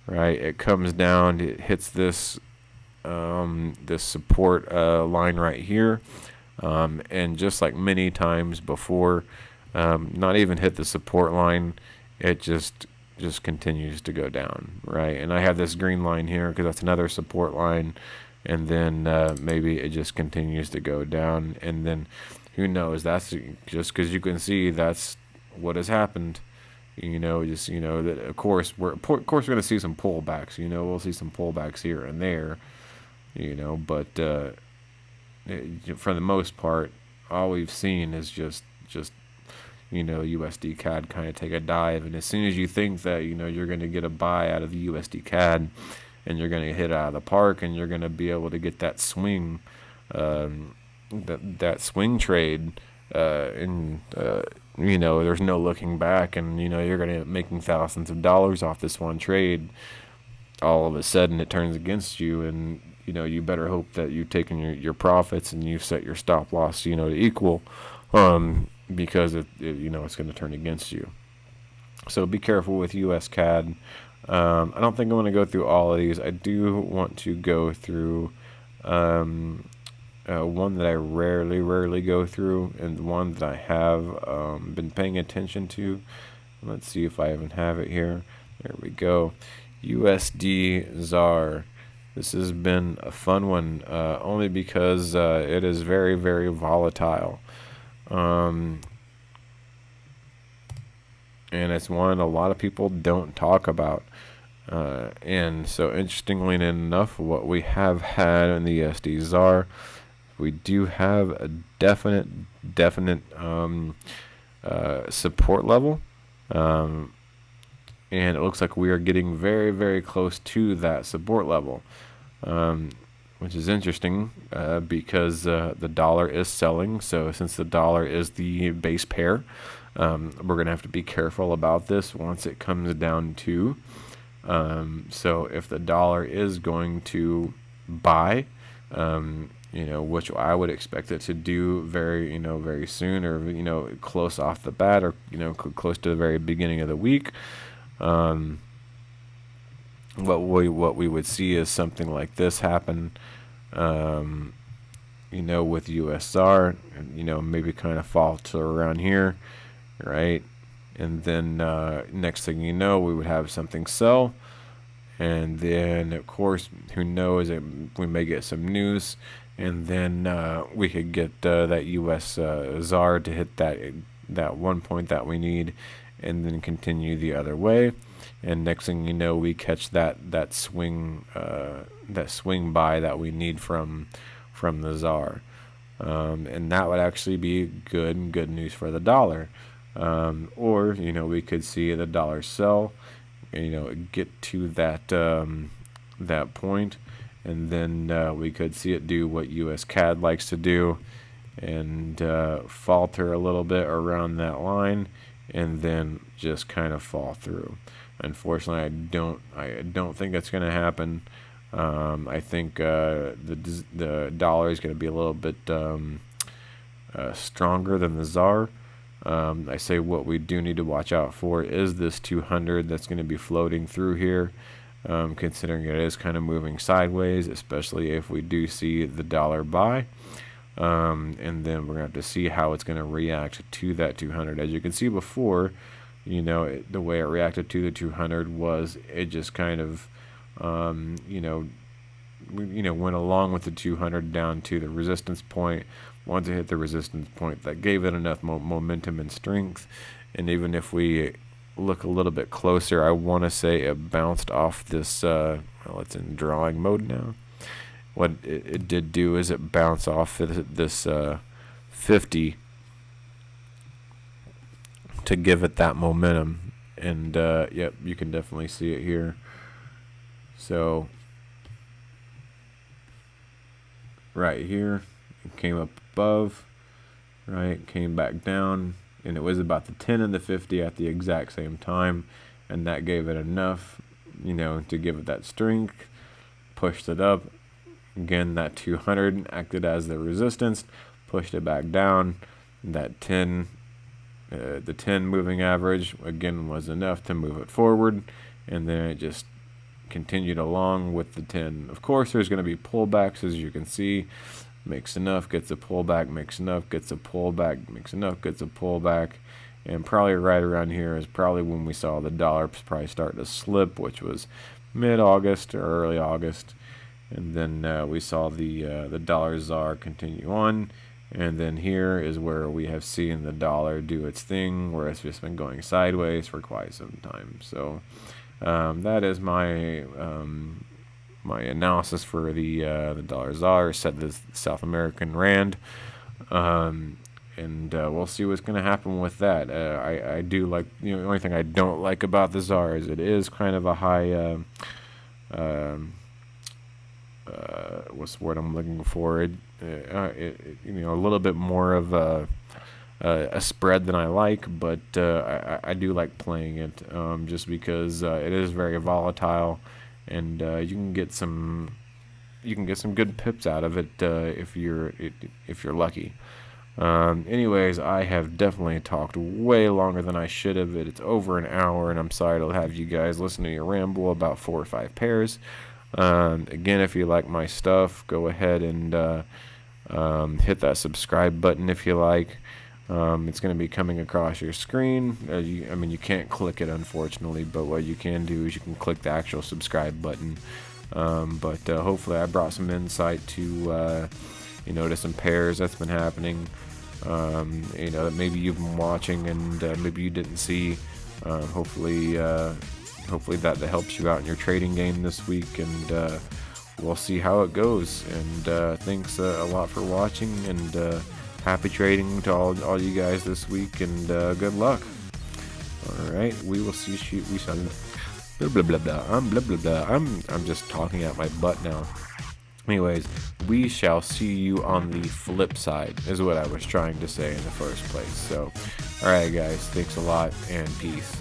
Speaker 2: right? It comes down, it hits this this support line right here, and just like many times before, not even hit the support line, it just continues to go down, right? And I have this green line here because that's another support line. And then maybe it just continues to go down, and then who knows? That's just because you can see that's what has happened. That of course we're going to see some pullbacks. We'll see some pullbacks here and there. But for the most part, all we've seen is just USDCAD kind of take a dive, and as soon as you think that you're going to get a buy out of the USDCAD, and you're going to hit out of the park, and you're going to be able to get that swing, that swing trade, and there's no looking back, and you're going to be making thousands of dollars off this one trade. All of a sudden, it turns against you, and you better hope that you've taken your profits and you've set your stop loss, to equal, because it's going to turn against you. So be careful with USCAD. I don't think I want to go through all of these. I do want to go through one that I rarely go through, and one that I have been paying attention to. Let's see if I even have it here. There we go. USDZAR. This has been a fun one, only because it is very volatile. And it's one a lot of people don't talk about. And so, interestingly enough, what we have had in the USDZAR, we do have a definite support level. And it looks like we are getting very close to that support level, which is interesting because the dollar is selling. So since the dollar is the base pair, we're going to have to be careful about this once it comes down to. So if the dollar is going to buy, which I would expect it to do very soon, or close off the bat, or close to the very beginning of the week. What we would see is something like this happen, with USR, maybe kind of fall to around here, right? And then next thing you know, we would have something sell, and then of course, who knows, we may get some news, and then we could get that US ZAR to hit that 1 point that we need, and then continue the other way. And next thing you know, we catch that swing buy that we need from the ZAR, and that would actually be good news for the dollar. Or we could see the dollar sell, get to that point, and then we could see it do what USCAD likes to do, and falter a little bit around that line, and then just kind of fall through. Unfortunately, I don't think that's going to happen. I think the dollar is going to be a little bit stronger than the ZAR. I say what we do need to watch out for is this 200 that's going to be floating through here, considering it is kind of moving sideways, especially if we do see the dollar buy. And then we're going to have to see how it's going to react to that 200. As you can see before, the way it reacted to the 200 was it just kind of, went along with the 200 down to the resistance point. Once it hit the resistance point, that gave it enough momentum and strength. And even if we look a little bit closer, I want to say it bounced off this, well, it's in drawing mode now. What it did do is it bounced off this 50 to give it that momentum. And yep, you can definitely see it here. So right here, it came up above, right, came back down, and it was about the 10 and the 50 at the exact same time, and that gave it enough, to give it that strength, pushed it up. Again, that 200 acted as the resistance, pushed it back down. That 10, the 10 moving average, again, was enough to move it forward, and then it just continued along with the 10. Of course, there's going to be pullbacks, as you can see. Makes enough, gets a pullback, makes enough, gets a pullback, makes enough, gets a pullback. And probably right around here is probably when we saw the dollar probably start to slip, which was mid-August or early August. And then we saw the dollar ZAR continue on. And then here is where we have seen the dollar do its thing, where it's just been going sideways for quite some time. So that is my my analysis for the dollar ZAR, set the South American rand, and we'll see what's going to happen with that. I do like, the only thing I don't like about the ZAR is it is kind of a high, what's the word I'm looking for? A little bit more of a spread than I like, but I do like playing it, just because it is very volatile, and you can get some good pips out of it if you're lucky. Anyways, I have definitely talked way longer than I should have. It's over an hour, and I'm sorry to have you guys listen to me ramble about 4 or 5 pairs. Again, if you like my stuff, go ahead and Hit that subscribe button if you like. It's going to be coming across your screen. I mean, you can't click it, unfortunately, but what you can do is you can click the actual subscribe button. But hopefully I brought some insight to, to some pairs that's been happening, that maybe you've been watching and maybe you didn't see. Hopefully that helps you out in your trading game this week, and we'll see how it goes. And thanks a lot for watching, and happy trading to all you guys this week, and good luck. All right, we will see. We shall. Blah blah blah blah. Blah blah blah. I'm just talking out my butt now. Anyways, we shall see you on the flip side, is what I was trying to say in the first place. So, all right, guys, thanks a lot, and peace.